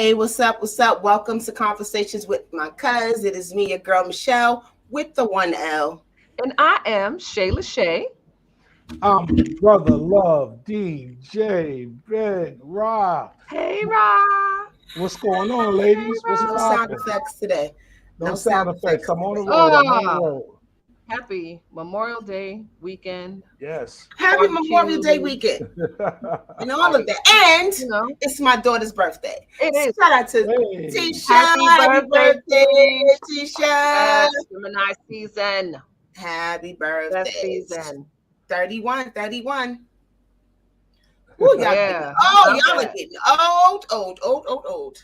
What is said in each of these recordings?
Hey, what's up? What's up? Welcome to Conversations with my cuz. It is me, your girl Michelle, with the one L. And I am Shayla Shay. I'm Brother Love, DJ, Big Rock. Hey, Ra. What's going on, Hey, ladies? What's No Ra. sound popping? effects today. No No sound sound effects. effects I'm on the today. road. I'm on the Ah, road. happy Memorial Day weekend. Yes. Happy Memorial Day Barbecue. weekend and all of Like, that. And you know, it's my daughter's birthday. it is. Shout out to Hey. Tisha. Happy Happy birthday, birthday, T. Tisha. Yes, Gemini season. Happy Best birthday. season. 31, 31. Ooh, y'all getting Yeah, oh, not y'all are bad. getting old.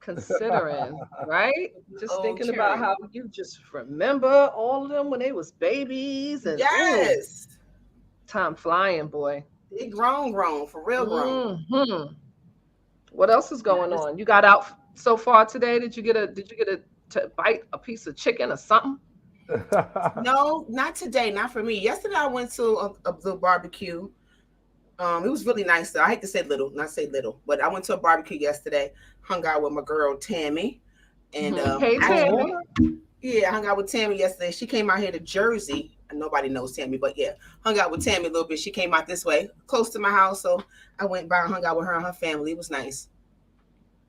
Considering, right? Just Old thinking about cherry. how you just remember all of them when they was babies and Yes. time flying, boy. They grown, for real grown. Hmm. What else is going on? You got out so far today? Did you get a to bite a piece of chicken or something? No, not today, not for me. Yesterday I went to a little barbecue. It was really nice though. I hate to say little, not say little, but I went to a barbecue yesterday, hung out with my girl Tammy. And Hey, actually, Tammy. yeah, I hung out with Tammy yesterday. She came out here to Jersey. Nobody knows Tammy, but yeah, hung out with Tammy a little bit. She came out this way, close to my house. So I went by and hung out with her and her family. It was nice.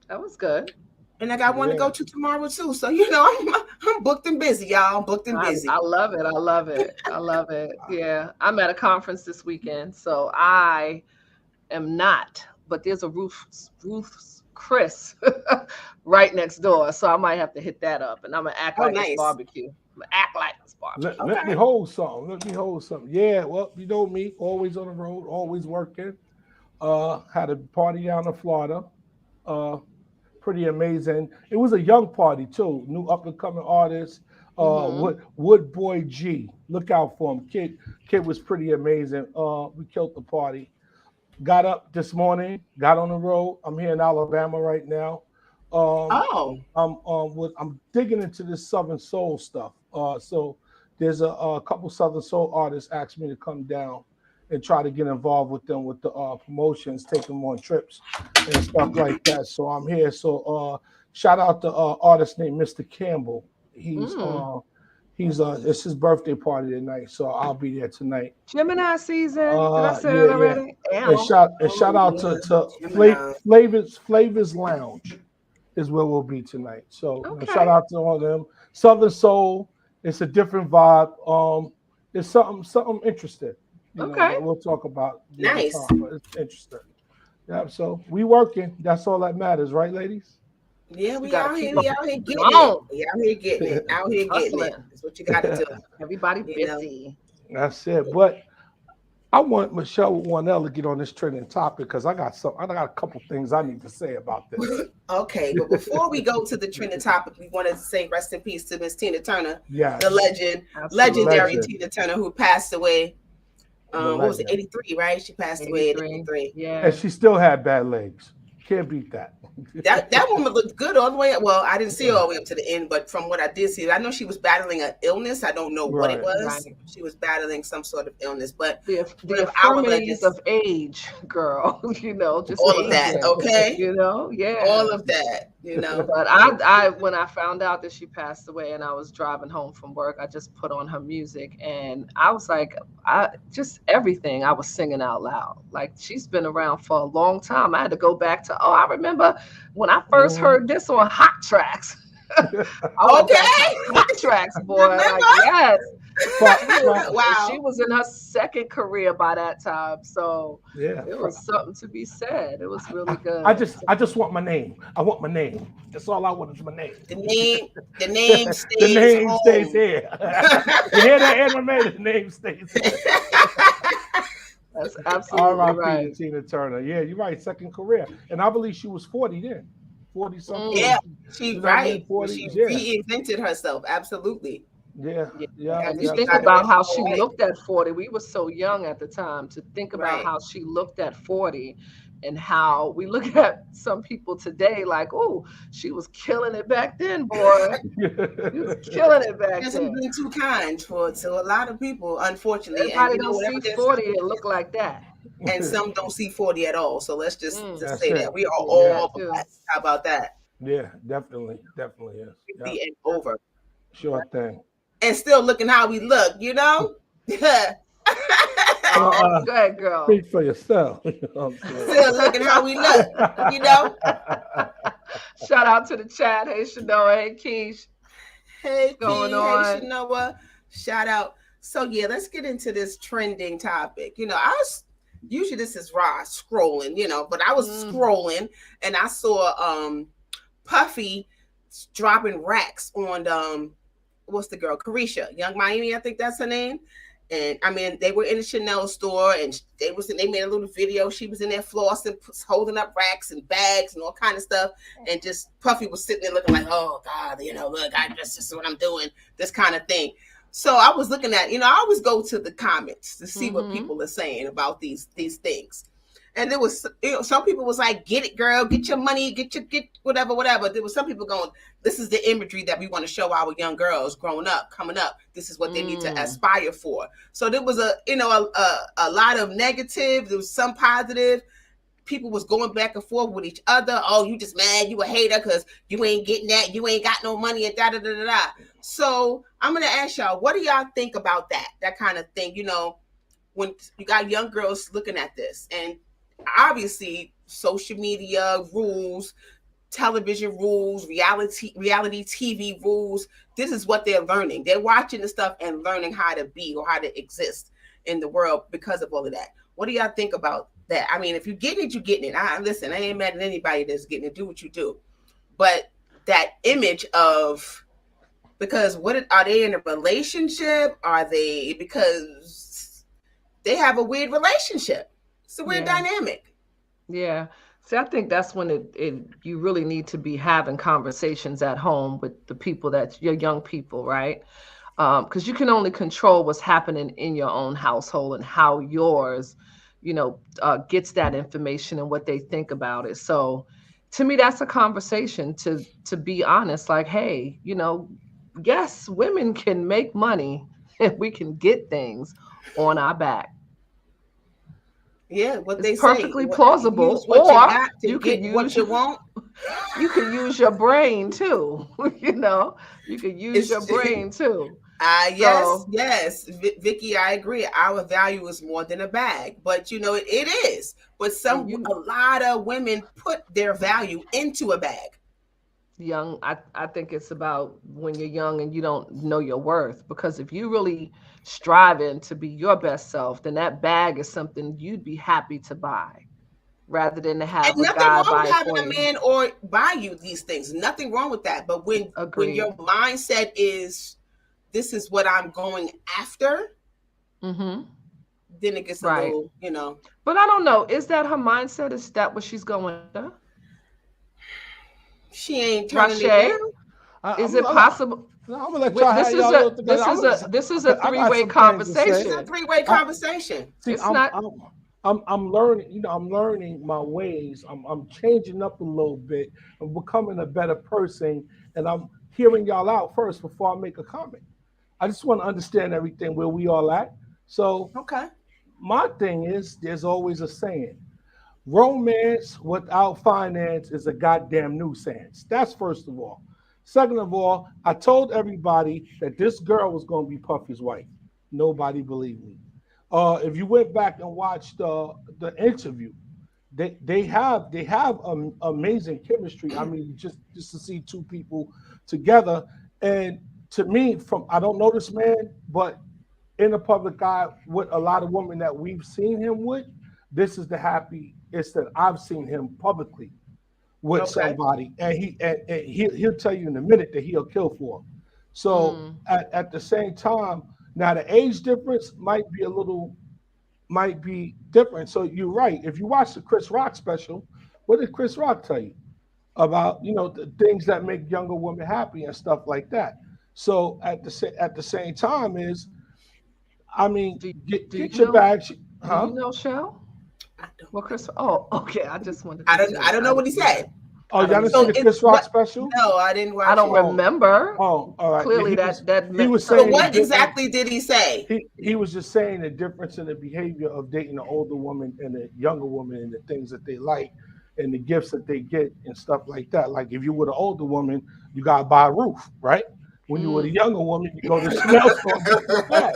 That was good. And I got one to Yeah. go to tomorrow too. So I'm booked and busy, y'all. I'm booked and busy. I love it. I love it. I love it. Yeah. I'm at a conference this weekend, so I am not, but there's a Ruth's Chris right next door. So I might have to hit that up and I'm gonna act Oh, like it's nice. barbecue. I'm gonna act like it's barbecue. Let me Okay. hold something. Let me hold something. Yeah, well, you know me, always on the road, always working. Had a party down in Florida. Uh, Pretty amazing. It was a young party too. New up and coming artist. Hmm. Wood Boy G. Look out for him. Kid was pretty amazing. We killed the party. Got up this morning. Got on the road. I'm here in Alabama right now. Um, Oh, I'm digging into this Southern Soul stuff. So there's a couple Southern Soul artists asked me to come down and try to get involved with them with the promotions, take them on trips and stuff like that. So I'm here. So shout out to artist named Mr. Campbell. He's Mm. it's his birthday party tonight, so I'll be there tonight. Gemini season. Did I say Yeah, that yeah. already? And Damn. shout oh out yeah, to Gemini. Flavors Lounge is where we'll be tonight. So shout Okay. out to all of them. Southern Soul, it's a different vibe. It's something interesting, Okay. that we'll talk about during the Nice. time, but it's interesting. Yeah, so we working. That's all that matters, right, ladies? Yeah, You gotta keep we them out here getting it. going, We out here getting it. Out here getting it. hustling. That's what you gotta do. Everybody You know. busy. That's it. But I want Michelle Warnell to get on this trending topic because I got a couple things I need to say about this. Okay, but before we go to the trending topic, we wanted to say rest in peace to Miss Tina Turner, the Yes, legend, the Absolutely. legendary legend, Tina Turner, who passed away. the What was it, legend. 83, right? She passed away at 83. 83. And Yeah. she still had bad legs. Can't beat that. That woman looked good all the way up. Well, I didn't see her all the way up to the end, but from what I did see, I know she was battling an illness. I don't know what it Right. was. Right. She was battling some sort of illness, but one The of our infirmities legends, of age, girl. Just all of that, aging. okay? Yeah. All of that. But I when I found out that she passed away and I was driving home from work, I just put on her music and I was like, I just everything I was singing out loud. Like she's been around for a long time. I had to go back to, I remember when I first Mhm. heard this on Hot Tracks. I went back to Okay. Hot Tracks, boy. Like, Remember? yes. Pop, She was pop. she Wow. was in her second career by that time. So Yeah. it was something to be said. It was really I good. just I just want my name. I want my name. That's all I want is my name. The name, the name The stays name stays home. here. You hear that, anime? The name stays here. That's absolutely R.I.P. to right. Tina Turner. Yeah, you're right. Second career, and I believe she was 40 then, 40 something. Mm. Yeah, She's she's in her right. mid 40s. She Yeah, reinvented herself. Absolutely. yeah, Yeah, yeah, I and think you yeah. she think got So it about how all she right. looked at 40. We were so young at the time to think about Right. how she looked at 40 and how we look at some people today like, oh, she was killing it back then, boy. She was killing it back Hasn't then. been too kind for to a lot of people, unfortunately. And Everybody don't whatever see their 40 story and look like that. and some don't see 40 at all. So let's just That's say that it. we are Yeah. all blessed. How about that? Yeah, definitely is. 50 Yep. and over. Sure thing. And still looking how we look, you know? Oh, good girl. Speak for yourself. You know what I'm saying? Still looking how we look, you know? Shout out to the chat. Hey, Shanoa. Hey, Keish. Hey, Going Key. on. Hey, Shanoa. Shout out. So, yeah, let's get into this trending topic. You know, I was usually this is raw scrolling, you know, but I was scrolling and I saw Puffy dropping racks on what's the girl? Carisha, Young Miami, I think that's her name. And I mean, they were in the Chanel store, and they made a little video. She was in there flossing, holding up racks and bags and all kind of stuff. And just Puffy was sitting there looking like, oh God, you know, look, this is what I'm doing, this kind of thing. So I was looking at, you know, I always go to the comments to see what people are saying about these things. And there was, you know, some people was like, get it, girl, get your money, get whatever. There was some people going, this is the imagery that we want to show our young girls growing up, coming up. This is what they need to aspire for. So there was a lot of negative. There was some positive. People was going back and forth with each other. Oh, you just mad, you a hater because you ain't getting that, you ain't got no money and da da da da da. So I'm gonna ask y'all, what do y'all think about that kind of thing? You know, when you got young girls looking at this, and obviously social media rules, television rules, reality TV rules. This is what they're learning. They're watching the stuff and learning how to be or how to exist in the world because of all of that. What do y'all think about that? I mean, if you're getting it, you're getting it. Listen, I ain't mad at anybody that's getting it. Do what you do. But that image of, because are they in a relationship? Are they, because they have a weird relationship. It's a weird dynamic. Yeah. See, I think that's when you really need to be having conversations at home with the people your young people, right? Because you can only control what's happening in your own household and how yours, you know, gets that information and what they think about it. So to me, that's a conversation to be honest, like, hey, you know, yes, women can make money and we can get things on our back. Yeah, what it's they perfectly say, plausible. Or you can use what you want. You can use your brain too. You know, you can use your brain too. Yes, Vicky, I agree. Our value is more than a bag, but you know it is. But a lot of women put their value into a bag. I think it's about when you're young and you don't know your worth, because if you really striving to be your best self, then that bag is something you'd be happy to buy rather than to have a guy buy it for you. Nothing wrong with having a man or buy you these things. Nothing wrong with that. But when your mindset is, this is what I'm going after, then it gets a little, you know. But I don't know. Is that her mindset? Is that what she's going after? She ain't turning it down. Is it possible? I'm gonna let y'all this is a three-way conversation. This is a three-way conversation. See, I'm learning. You know, I'm learning my ways. I'm changing up a little bit. I'm becoming a better person, and I'm hearing y'all out first before I make a comment. I just want to understand everything where we all at. So, my thing is, there's always a saying: romance without finance is a goddamn nuisance. That's first of all. Second of all, I told everybody that this girl was going to be Puffy's wife. Nobody believed me. If you went back and watched the interview, they have amazing chemistry. I mean, just to see two people together, and to me, I don't know this man, but in the public eye, with a lot of women that we've seen him with, this is the happiest that I've seen him publicly with somebody, and he'll tell you in a minute that he'll kill for him. So at the same time, now the age difference might be different. So you're right. If you watch the Chris Rock special, what did Chris Rock tell you about, you know, the things that make younger women happy and stuff like that? So at the same time is, I mean, get your bags. Huh? Do you know, Shell? Well, Chris. Oh, okay. I just wanted. I don't know what he said. Oh, y'all didn't So see the it's Chris Rock what- special? No, I didn't watch I don't it. remember. Oh, all right. Clearly, Yeah, that he was So saying what the exactly did he say? he was just saying the difference in the behavior of dating an older woman and a younger woman and the things that they like and the gifts that they get and stuff like that. Like if you were the older woman, you gotta buy a roof, right? When you were the younger woman, you go to the Chanel store and get your bag.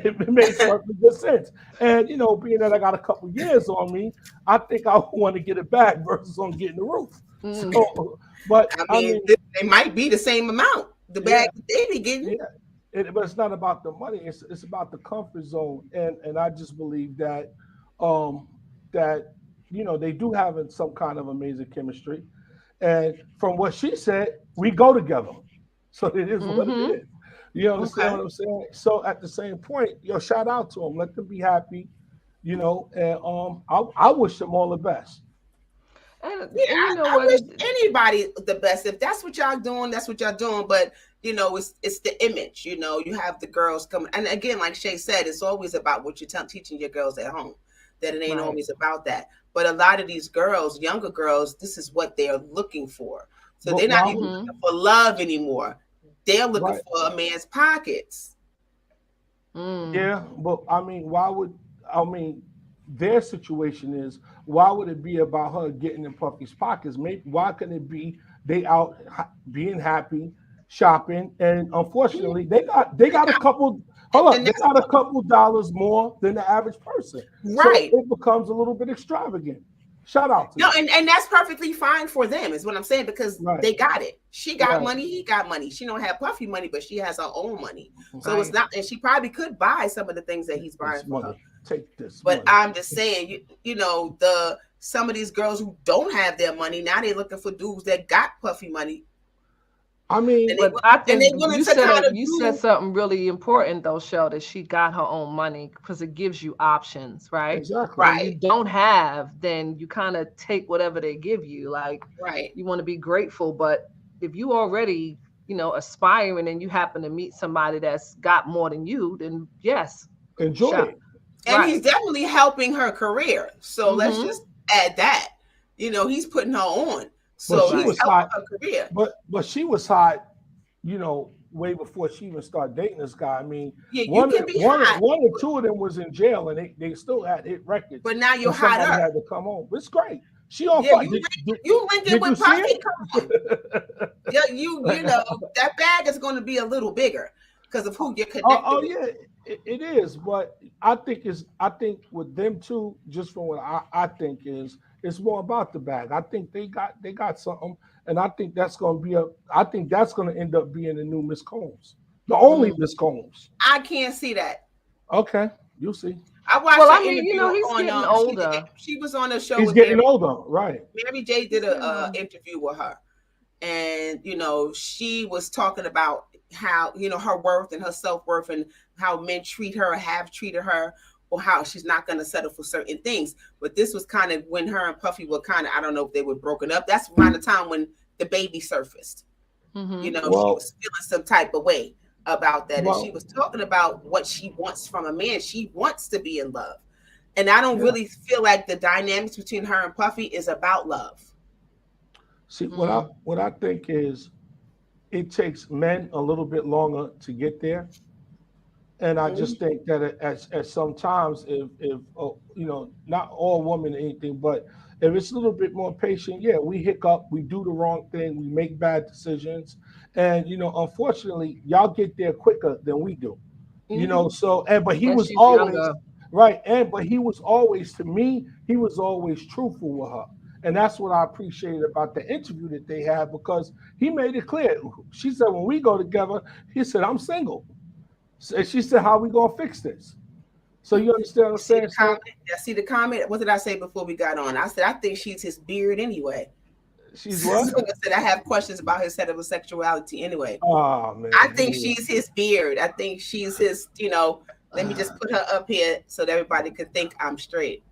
It makes perfect good sense. And you know, being that I got a couple years on me, I think I want to get it back versus on getting the roof. So, but I mean, they might be the same amount. The bag that they be getting. But it's not about the money. It's about the comfort zone, and I just believe that that you know they do have some kind of amazing chemistry, and from what she said, we go together, so it is what it is. You understand what I'm saying? So at the same point, shout out to them. Let them be happy, you know, and I wish them all the best. And Yeah, you know I what? wish anybody the best. If that's what y'all doing, that's what y'all doing. But you know, it's the image. You know, you have the girls coming, and again, like Shay said, it's always about what you're teaching your girls at home. That it ain't always about that. But a lot of these girls, younger girls, this is what they're looking for. So they're not even looking for love anymore. They're looking for a man's pockets. Yeah, but I mean, their situation is, why would it be about her getting in Puffy's pockets? Maybe why couldn't it be they out being happy, shopping, and unfortunately they got a couple. Hold up, they got a couple dollars more than the average person. Right. So it becomes a little bit extravagant. Shout out to them. And that's perfectly fine for them, is what I'm saying, because they got it. She got money, he got money. She don't have Puffy money, but she has her own money. So it's not, and she probably could buy some of the things that he's buying for her. Take this. But I'm just saying, you know, some of these girls who don't have their money, now they're looking for dudes that got Puffy money. I mean, but I think you said something really important though, Shell, that she got her own money because it gives you options, right? Exactly. When you don't have, then you kind of take whatever they give you. Like, you want to be grateful, but if you already, you know, aspiring and you happen to meet somebody that's got more than you, then yes, enjoy it. And he's definitely helping her career. So let's just add that. You know, he's putting her on. So she was hot, her career. But she was hot, you know, way before she even started dating this guy. I mean, one or two of them was in jail and they still had hit records. But now you're hotter. Had to come home. It's great. She on fire. You linked it with Puffy. Come on. you know that bag is going to be a little bigger because of who you're connected. Oh yeah, it is. But I think with them two, just from what I think is. It's more about the bag. I think they got something, and I think that's going to end up being the new Miss Combs, the only Miss Combs. I can't see that. Okay, you'll see. I watched. Well, I mean, you know, he's getting older. She was on a show. He's getting older, right? Mary J did a interview with her, and you know, she was talking about how, you know, her worth and her self-worth and how men treat her or have treated her. Or how she's not going to settle for certain things. But this was kind of when her and Puffy were kind of, I don't know if they were broken up. That's around the time when the baby surfaced. You know, she was feeling some type of way about that. And she was talking about what she wants from a man. She wants to be in love. And I don't really feel like the dynamics between her and Puffy is about love. See, what I think is it takes men a little bit longer to get there. And I just think that at sometimes if you know, not all women or anything, but if it's a little bit more patient, we hiccup, we do the wrong thing, we make bad decisions, and you know, unfortunately, y'all get there quicker than we do. You know, so but he was always right, but he was always, to me, he was always truthful with her. And that's what I appreciated about the interview that they had, because he made it clear. She said, when we go together, he said, I'm single. And she said, how are we going to fix this? So you understand what I'm saying? I see the comment. What did I say before we got on? I said, I think she's his beard anyway. She's what? So I said, I have questions about his heterosexuality anyway. Oh, man. I think she's his beard. I think she's his, you know, let me just put her up here so that everybody could think I'm straight.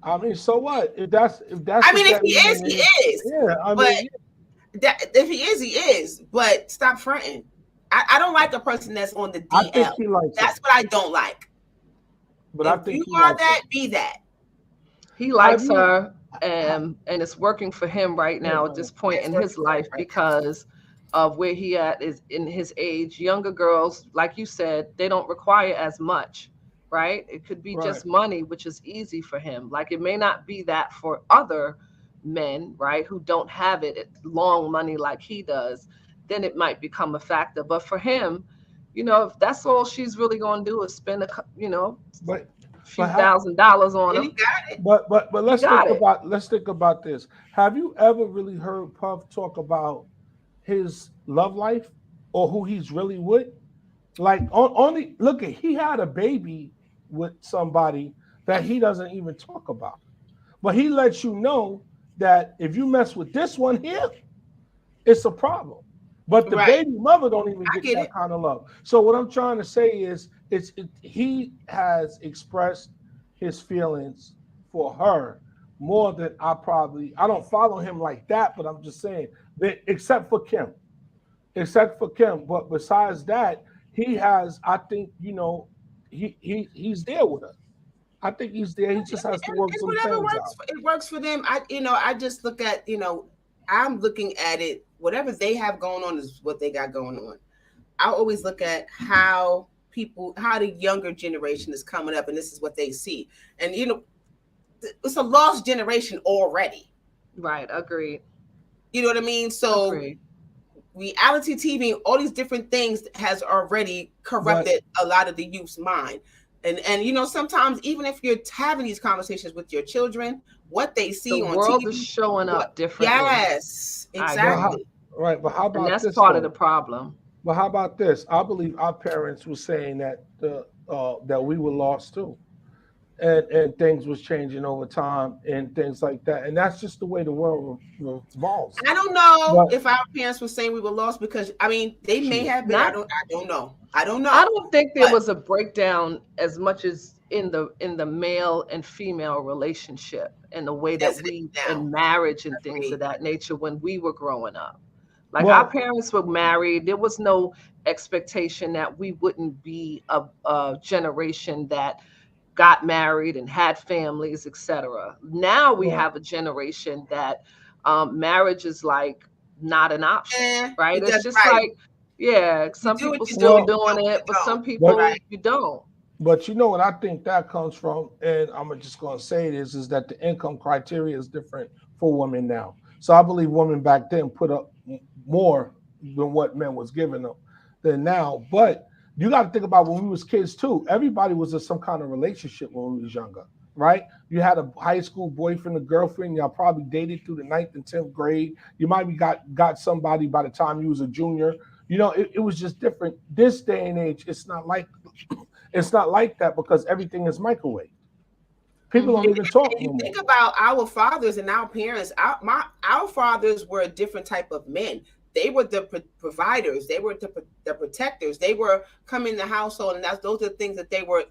I mean, so what? If that's I mean, if he is, he is. Yeah, I mean, if he is, he is. But stop fronting. I don't like a person that's on the DL. I think he likes that's what I don't like. But if I think you are that, be that. He likes her. and it's working for him right now at this point It's in working his for him life right now. because of where he at is in his age. Younger girls, like you said, they don't require as much, right? It could be Right. just money, which is easy for him. Like it may not be that for other men, right, who don't have long money like he does. Then it might become a factor. But for him, if that's all she's really going to do is spend But few but how $1,000s on And he him, got it. but he got it. let's think about this. Have you ever really heard Puff talk about his love life or who he's really with? Like only look at he had a baby with somebody that he doesn't even talk about. But he lets you know that if you mess with this one here, it's a problem. But the Right. baby mother don't even I get get that it. kind of love. So what I'm trying to say is, he has expressed his feelings for her more than I don't follow him like that, but I'm just saying that except for Kim. But besides that, he has. I think he's there with her. I think he's there. He just has to work And some whatever things works, out. it works for them. I just look at, I'm looking at it. Whatever they have going on is what they got going on. I always look at how the younger generation is coming up, and this is what they see. And it's a lost generation already. Right, agreed. You know what I mean? So Agreed. reality TV, all these different things has already corrupted a lot of the youth's mind. And sometimes even if you're having these conversations with your children, what they see The on world TV, is showing up differently. yes, I exactly. Right, but how And about that's this part of though? the problem. But how about this? I believe our parents were saying that that we were lost too, and things was changing over time and things like that. And that's just the way the world revolves. I don't know But if our parents were saying we were lost because they may shoot, have been. Not I don't know. I don't I know. don't think there But was a breakdown as much as in the male and female relationship and the way that as it is we now, in marriage and things agreed. of that nature when we were growing up. Like our well, parents were married. There was no expectation that we wouldn't be a generation that got married and had families, etc. Now we well, have a generation that marriage is like not an option, right? It It's does just right. like, yeah, You some do people what you do. still You well, doing don't. You it, but some don't. but people Right. you don't. but you know what I think that comes from, and I'm just going to say it is that the income criteria is different for women now. So I believe women back then put up more than what men was giving them than now. But you got to think about when we was kids too. Everybody was in some kind of relationship when we was younger, right? You had a high school boyfriend or girlfriend. Y'all probably dated through the 9th and 10th grade. You might be got somebody by the time you was a junior. It was just different. This day and age, it's not like that because everything is microwave. People Hmm. don't even talk And you no more. think about our fathers and our parents. Our fathers were a different type of men. They were the providers. They were the protectors. They were coming in the household, and those are the things that they were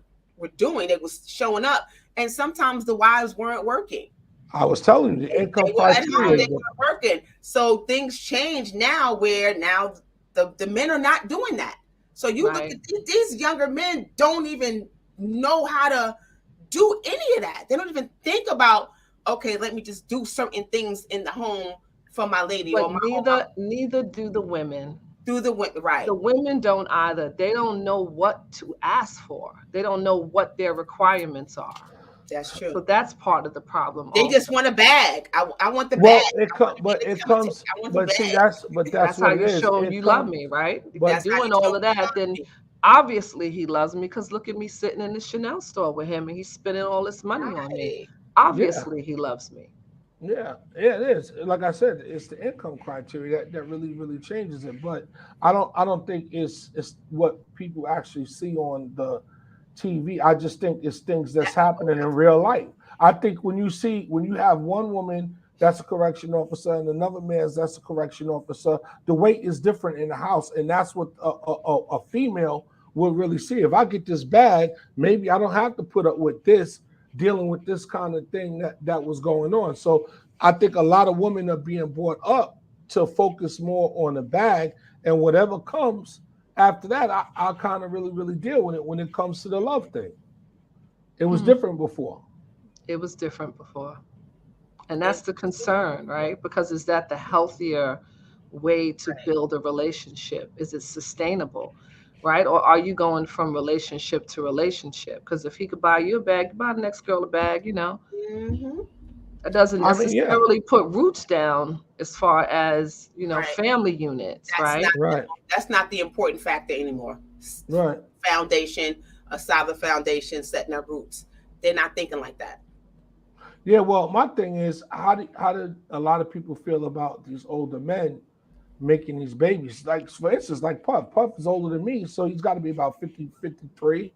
doing. They was showing up, and sometimes the wives weren't working. I was telling you, the income They were at criteria home. is They different. weren't working. So things change now, where now the men are not doing that. So you look Right. at these younger men don't even know how to do any of that. They don't even think about, okay, let me just do certain things in the home for my lady But or my neither do the women. do the right. The women don't either. They don't know what to ask for. They don't know what their requirements are. That's true. So that's part of the problem They just also. want a bag. I want the bag. Well, I want to be but the it cemetery. comes, I want the but see, bag. that's That's how what it you is. show him It you love comes, me, right? If you're but That's how doing you all show of me that, love then me. obviously he loves me because look at me sitting in the Chanel store with him and he's spending all this money on me. Right. yeah, Obviously he loves me. yeah, it is. Like I said, it's the income criteria that really, really changes it. But I don't think it's what people actually see on the TV. I just think it's things that's happening in real life. I think when you have one woman that's a correction officer and another man's that's a correction officer, the weight is different in the house, and that's what a female will really see. If I get this bag, maybe I don't have to put up with this dealing with this kind of thing that was going on. So I think a lot of women are being brought up to focus more on the bag, and whatever comes after that, I kind of really, really deal with it when it comes to the love thing. It was Mhm. different before. It was different before. And that's the concern, right? Because is that the healthier way to build a relationship? Is it sustainable, right? Or are you going from relationship to relationship? Because if he could buy you a bag, buy the next girl a bag, Mm-hmm. It doesn't I mean, yeah, necessarily put roots down as far as, Right. family units, That's right? not right, that's not the important factor anymore. right. Foundation, a solid foundation, setting up roots. They're not thinking like that. Yeah, well, my thing is, how did a lot of people feel about these older men making these babies? Like, for instance, like Puff. Puff is older than me, so he's got to be about 50, 53.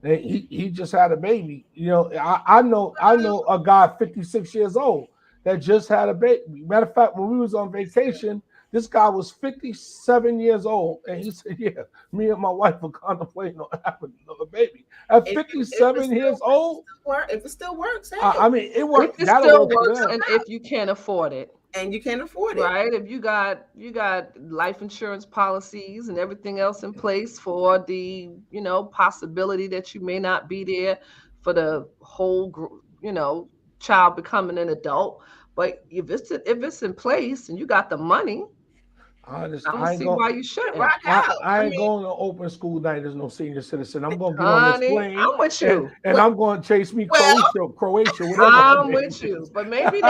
And he just had a baby. I know a guy 56 years old that just had a baby. Matter of fact, when we was on vacation, this guy was 57 years old, and he said, "Yeah, me and my wife are contemplating on having another baby." At If 57 years old, if it still works, hey, I mean, it If worked. it That'll still work for works, them. and if you can't afford it, and you can't afford it. right? If you got life insurance policies and everything else in place for the possibility that you may not be there for the whole child becoming an adult, but if it's in place and you got the money, I I just, don't I ain't see going. why you shouldn't. Rock out. I ain't mean, going to open school night as no senior citizen. I'm going to get on this Honey, plane, I'm with and, you. and I'm going to chase me Well- Croatia, whatever. her I'm name with you, is. but maybe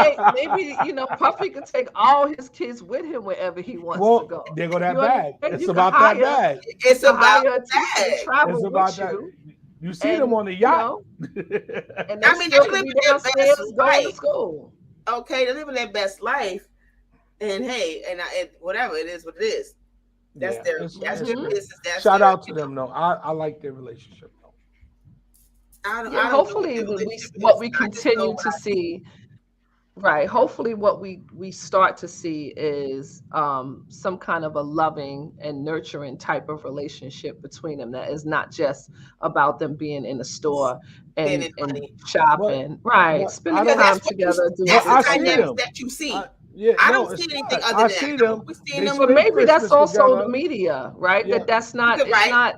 Puffy could take all his kids with him wherever he wants Well, to go. there go that You bag. understand? It's You can about that hire- bag. it's to about hire a teacher to that. travel It's with about that. you. You see and, them on the yacht. and I they mean, still they're could be living their downstairs best going to life. school. Okay, they're living their best life, and hey, and whatever it is, what it is. That's Yeah, their it's- that's it's their great. business. That's Shout their, out to them though. I like their relationship though. I don't Yeah, know hopefully what their what relationship we is. I just continue know to see, right? Hopefully what we start to see is some kind of a loving and nurturing type of relationship between them that is not just about them being in the store and Spending money. shopping, right? but Spending I don't- time That's what together. doing That's But I the see dynamics them. that you see. Yeah, I no, don't see it's anything not. other I than see that. them. We're seeing They them. But spend maybe that's Christmas also together. the media, right? Yeah. That's not. It's Right. not.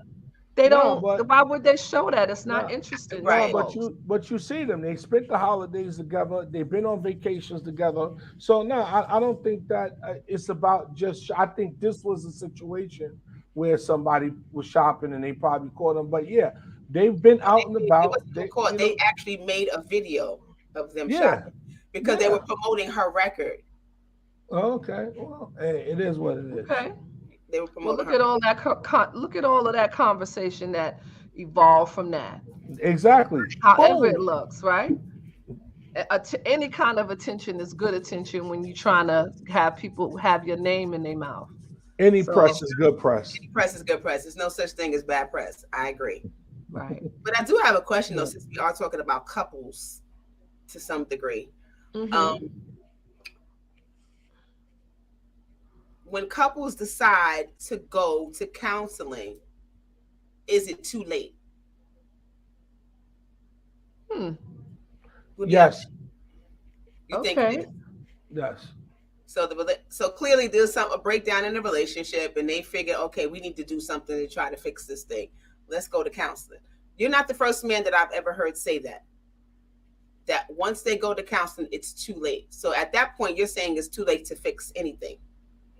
They No, don't. but- Why would they show that? It's not No. interesting. Right. to No, folks. but you see them. They spent the holidays together. They've been on vacations together. So no, I don't think that it's about just. I think this was a situation where somebody was shopping and they probably caught them. But yeah, they've been out and It about. wasn't They, caught. you They know, actually made a video of them Yeah. shopping because they Yeah. were promoting her record. oh, okay. Well, hey, it is what it is. Okay. They were Well, promoting look her. at all that. Look at all of that conversation that evolved from that. Exactly. However Boom. it looks, right? Any kind of attention is good attention when you're trying to have people have your name in their mouth. Any So- press is good press. Press is good press. There's no such thing as bad press. I agree. Right. But I do have a question though, Yeah. since we are talking about couples to some degree. Mhm. When couples decide to go to counseling, is it too late? Hmm. What do y'all Yes. think? You think Okay. it is? Yes. So clearly there's a breakdown in the relationship, and they figure, okay, we need to do something to try to fix this thing. Let's go to counseling. You're not the first man that I've ever heard say that. That once they go to counseling, it's too late. So at that point, you're saying it's too late to fix anything.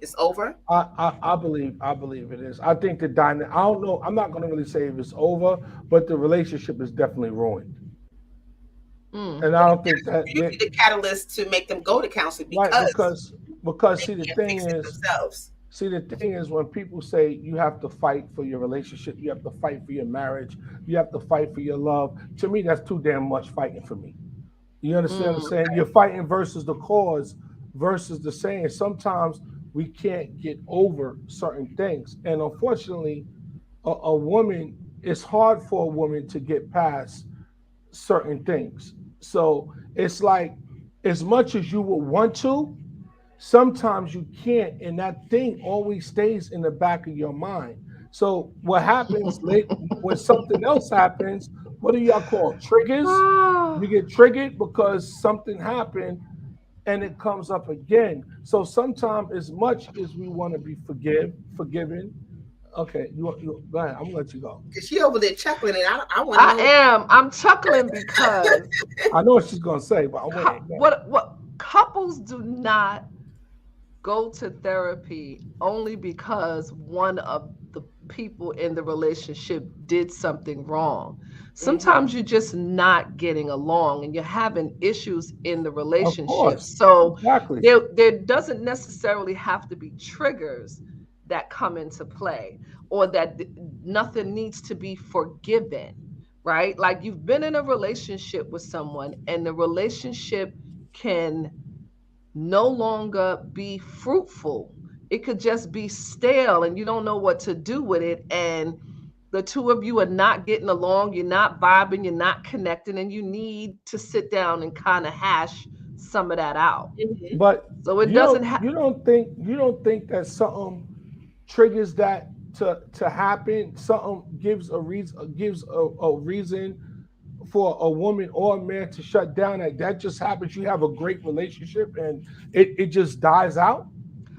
It's over. I believe it is. I think the dynamic. I don't know. I'm not going to really say if it's over, but the relationship is definitely ruined. Mm. And I don't think that Usually the catalyst to make them go to counseling right because because see they the can't thing fix it is themselves. see the thing is when people say you have to fight for your relationship, you have to fight for your marriage, you have to fight for your love. To me, that's too damn much fighting for me. You understand what I'm saying? You're fighting versus the cause versus the saying. Sometimes we can't get over certain things, and unfortunately, a woman. It's hard for a woman to get past certain things. So it's like, as much as you would want to, sometimes you can't, and that thing always stays in the back of your mind. So what happens late when something else happens? What do y'all call triggers? You get triggered because something happened, and it comes up again. So sometimes, as much as we want to be forgiven. Okay, you go ahead. I'm gonna let you go. Because she over there chuckling, and I want I to know. am. I'm chuckling because I know what she's gonna say, but I'm waiting. what couples do not go to therapy only because one of the people in the relationship did something wrong. Sometimes you're just not getting along and you're having issues in the Of relationship. course, So exactly. there doesn't necessarily have to be triggers that come into play, or that nothing needs to be forgiven, right? Like you've been in a relationship with someone and the relationship can no longer be fruitful. It could just be stale and you don't know what to do with it. And the two of you are not getting along, you're not vibing, you're not connecting, and you need to sit down and kind of hash some of that out. But So it doesn't have. you don't think that something triggers that to happen? Something gives a reason for a woman or a man to shut down. That just happens. You have a great relationship and it just dies out.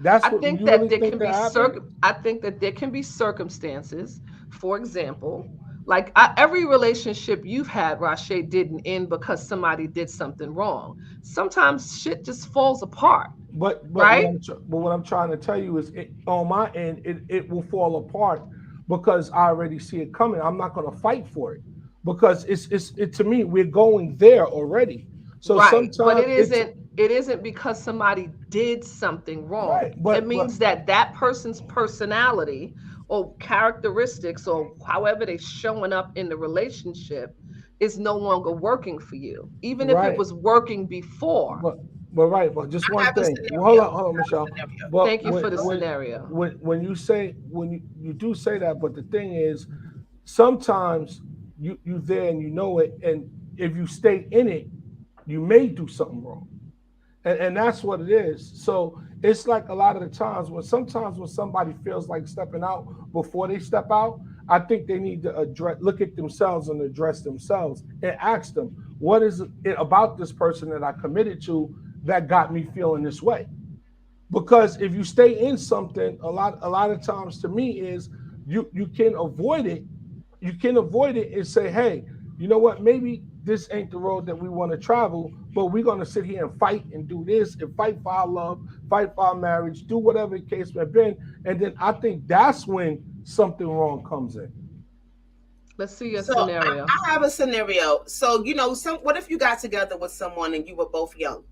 That's I what think you that really there think can that be happened. I think that there can be circumstances. For example, like every relationship you've had, Rashay, didn't end because somebody did something wrong. Sometimes shit just falls apart, But right? what I'm trying to tell you is on my end it will fall apart because I already see it coming. I'm not going to fight for it because it to me we're going there already. So Right. But sometimes it's it isn't because somebody did something wrong. right, It but means that that person's personality or characteristics or however they're showing up in the relationship is no longer working for you, even if it right, was working before. but right, but just I one have a thing. Well, scenario. hold on, Michelle. Scenario. But Thank you for the scenario. when you say when you do say that, but the thing is, sometimes you there and you know it, and if you stay in it, you may do something wrong. And that's what it is. So it's like a lot of the times when somebody feels like stepping out before they step out, I think they need to look at themselves and address themselves and ask them, what is it about this person that I committed to that got me feeling this way? Because if you stay in something, a lot of times to me is you can avoid it. You can avoid it and say, hey, you know what? Maybe this ain't the road that we want to travel, but we're gonna sit here and fight and do this and fight for our love, fight for our marriage, do whatever the case may be. And then I think that's when something wrong comes in. Let's see your So scenario. I have a scenario. So what if you got together with someone and you were both young,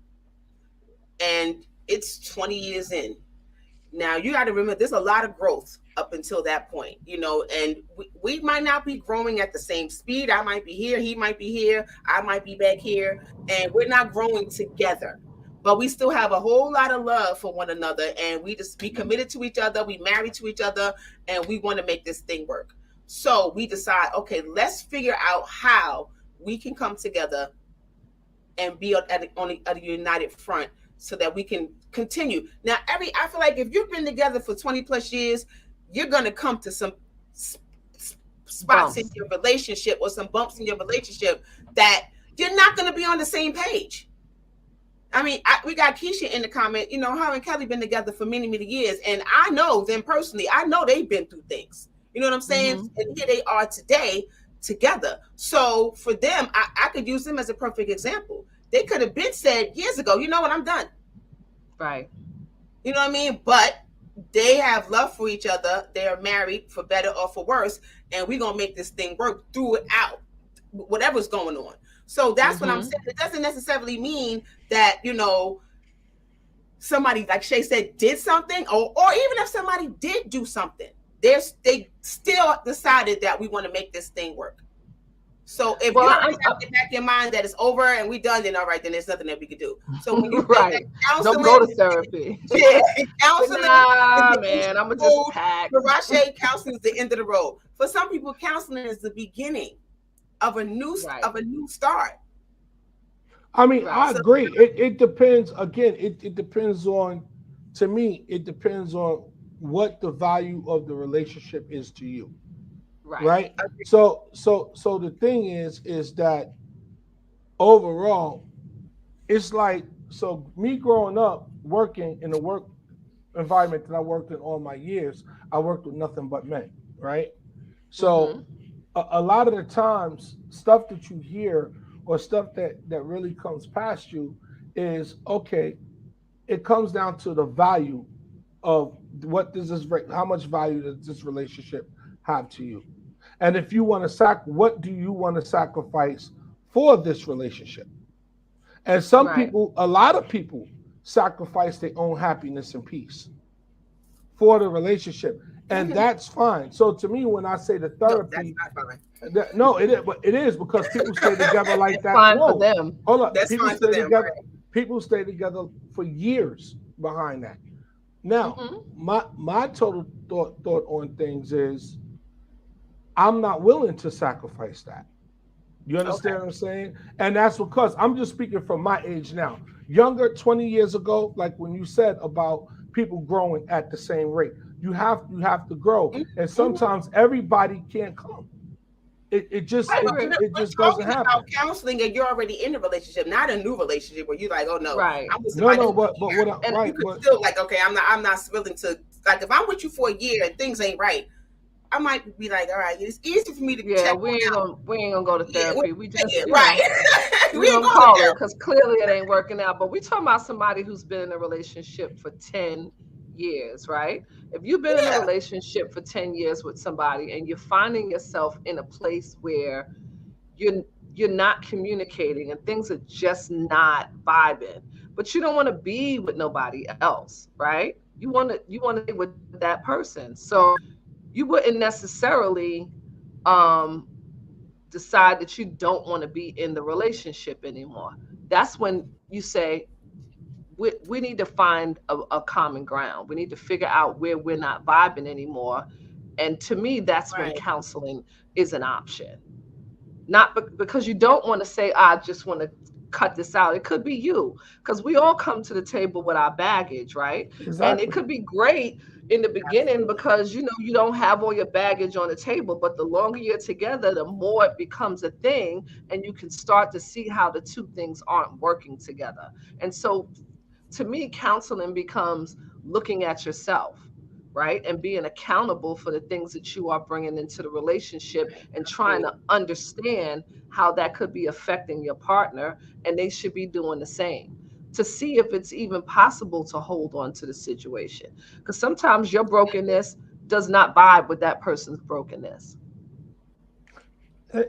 and it's 20 years in? Now you got to remember there's a lot of growth up until that point, and we might not be growing at the same speed. I might be here, he might be here, I might be back here, and we're not growing together. But we still have a whole lot of love for one another, and we committed to each other, we married to each other, and we want to make this thing work. So we decide, okay, let's figure out how we can come together and be on a united front so that we can continue. Now, I feel like if you've been together for 20 plus years, you're going to come to some spots in your relationship or some bumps in your relationship that you're not going to be on the same page. I mean, we got Keisha in the comment, her and Kelly been together for many, many years. And I know them personally. I know they've been through things. You know what I'm saying? Mm-hmm. And here they are today together. So for them, I could use them as a perfect example. They could have been said years ago, you know what, I'm done. Right. You know what I mean? But they have love for each other. They are married for better or for worse. And we're going to make this thing work throughout whatever's going on. So that's what I'm saying. It doesn't necessarily mean that, somebody, like Shay said, did something, or even if somebody did do something, they still decided that we want to make this thing work. So if you have it back in your mind that it's over and we done, then all right, then there's nothing that we could do. So when you right, don't go to therapy. Yeah, counseling. Man, I'm gonna just pack. For Rashay, counseling is the end of the road. For some people, counseling is the beginning of a new start. I mean, I agree. It depends. Again, it depends on. To me, it depends on what the value of the relationship is to you. Right. So the thing is that overall, it's like, so me growing up working in the work environment that I worked in all my years, I worked with nothing but men. Right. So a lot of the times, stuff that you hear or stuff that really comes past you is, okay, it comes down to the value of how much value does this relationship have to you? And if you want to what do you want to sacrifice for this relationship? And Right. a lot of people sacrifice their own happiness and peace for the relationship. And that's fine. So to me, when I say the No, that's therapy, not fine. no, it is because people stay together like It's that. fine for No, them. hold up. That's People fine for stay them, together. right? People stay together for years behind that. Now, my total thought on things is I'm not willing to sacrifice that. You understand what I'm saying? And that's because I'm just speaking from my age now. Younger, 20 years ago, like when you said about people growing at the same rate, you have to grow, and sometimes everybody can't come. It just Right, it, but agree. it we're just doesn't talking happen. about counseling, and you're already in a relationship, not a new relationship where you're like, oh no, Right. I'm with No, somebody no, for a but year. what I, And You right, could but still like, okay, I'm not willing to, like, if I'm with you for a year and things ain't right, I might be like, all right, it's easy for me to yeah, check on out. we ain't gonna go to Yeah, therapy. We just, right. we We ain't gonna going to call it therapy. because clearly it ain't working out. But we talking about somebody who's been in a relationship for 10 years, right? If you've been in a Yeah, relationship for 10 years with somebody and you're finding yourself in a place where you're you're not communicating and things are just not vibing, but you don't want to be with nobody else, right? You want to be with that person. So you wouldn't necessarily um decide that you don't want to be in the relationship anymore. That's when you say we need to find a common ground. We need to figure out where we're not vibing anymore. And to me, that's when right. counseling is an option. Not because you don't want to say, I just want to cut this out. It could be you, because we all come to the table with our baggage, right? And it exactly. could be great in the beginning Absolutely. because you don't have all your baggage on the table, but the longer you're together, the more it becomes a thing, and you can start to see how the two things aren't working together. And so to me, counseling becomes looking at yourself, right? And being accountable for the things that you are bringing into the relationship and trying to Agreed. understand how that could be affecting your partner. And they should be doing the same to see if it's even possible to hold on to the situation. Because sometimes your brokenness does not vibe with that person's brokenness.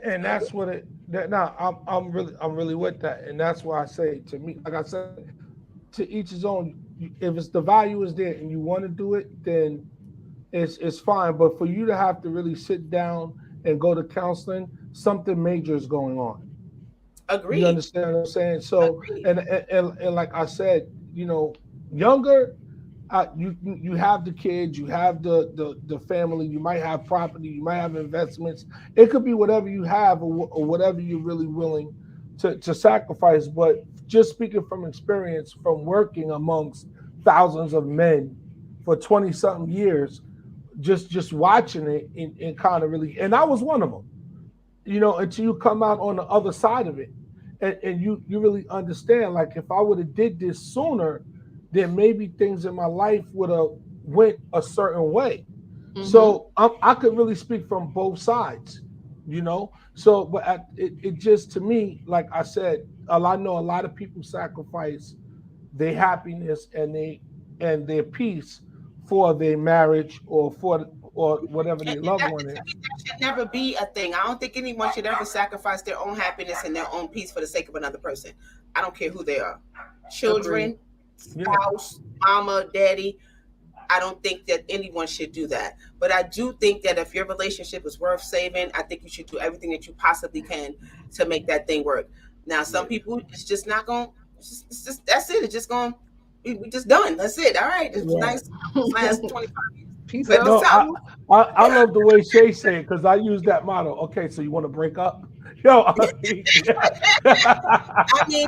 And I agree. that's what it. That now I'm really with that, and that's why I say to me, like I said, to each his own. If it's the value is there and you want to do it, then it's fine. But for you to have to really sit down and go to counseling, something major is going on. You Agreed. understand what I'm saying? So, Agreed. and like I said, younger, you have the kids, you have the family, you might have property, you might have investments. It could be whatever you have or whatever you're really willing to sacrifice. But just speaking from experience, from working amongst thousands of men for 20 something years, just watching it and kind of really, and I was one of them, until you come out on the other side of it, and you really understand. Like if I would have did this sooner, then maybe things in my life would have went a certain way. Mm-hmm. So I could really speak from both sides, So, but it just to me, like I said, I know a lot of people sacrifice their happiness and their peace for their marriage or whatever And their loved that, one to me, is. that should never be a thing. I don't think anyone should ever sacrifice their own happiness and their own peace for the sake of another person. I don't care who they are, Agree. children, Yeah. spouse, mama, daddy. I don't think that anyone should do that. But I do think that if your relationship is worth saving, I think you should do everything that you possibly can to make that thing work. Now, some people, it's just not going. It's just that's it. It's just going. We just done. That's it. All right. It's Right. nice. Last 25 years. Peace But out. No, it's out. I love the way Shay said it because I use that motto. Okay, so you want to break up? Yo, I mean,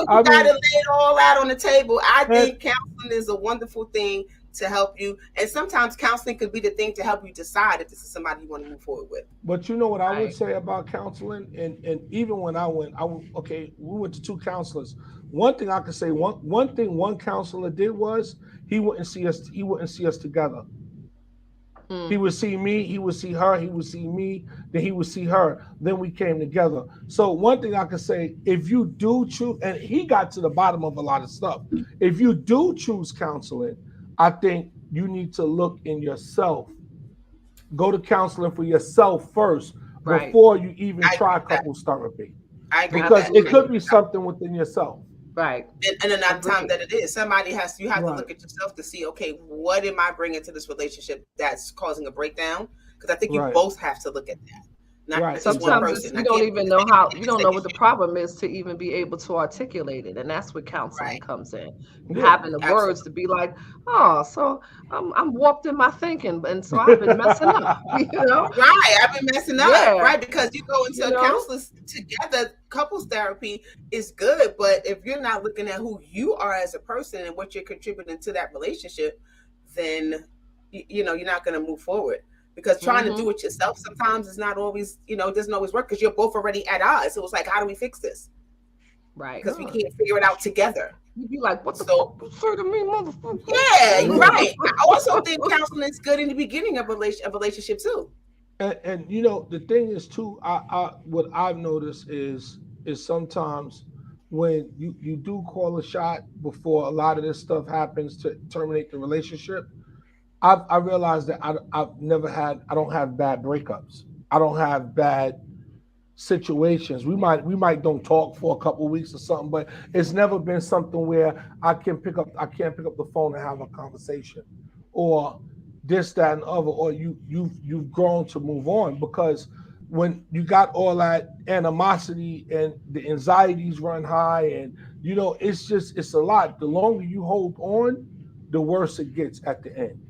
you I got to mean, lay it all out on the table. I and, think counseling is a wonderful thing to help you. And sometimes counseling could be the thing to help you decide if this is somebody you want to move forward with. but you know what I would Right. say about counseling, and even when okay, we went to two counselors. One thing I could say, one thing one counselor did was he wouldn't see us together. He would see me, he would see her, he would see me, then he would see her. Then we came together. So one thing I can say, if you do choose, and he got to the bottom of a lot of stuff. If you do choose counseling, I think you need to look in yourself. Go to counseling for yourself first before you even try couples therapy. I agree because with that. it could be something within yourself. Right. And enough time that it is. You have to look at yourself to see, okay, what am I bringing to this relationship that's causing a breakdown? Because I think you both have to look at that. Not just one person. You don't even know how, you don't know what the problem is to even be able to articulate it. And that's where counseling comes in. Having the words to be like, oh, so I'm warped in my thinking. And so I've been messing up, you know? Right. I've been messing up, right? Because you go into counselors together, couples therapy is good. But if you're not looking at who you are as a person and what you're contributing to that relationship, then, you know, you're not going to move forward. Because trying to do it yourself sometimes is not always, you know, it doesn't always work because you're both already at odds. So it's like, how do we fix this? Right. Because we can't figure it out together. You'd be like, what the fuck you say to me, motherfucker? Yeah, right. I also think counseling is good in the beginning of a relationship too. And you know, the thing is too, I what I've noticed is sometimes when you do call a shot before a lot of this stuff happens to terminate the relationship, I realized that I don't have bad breakups. I don't have bad situations. We might don't talk for a couple of weeks or something, but it's never been something where I can't pick up the phone and have a conversation, or this, that, and other, or you've grown to move on. Because when you got all that animosity and the anxieties run high, and you know, it's a lot. The longer you hold on, the worse it gets at the end.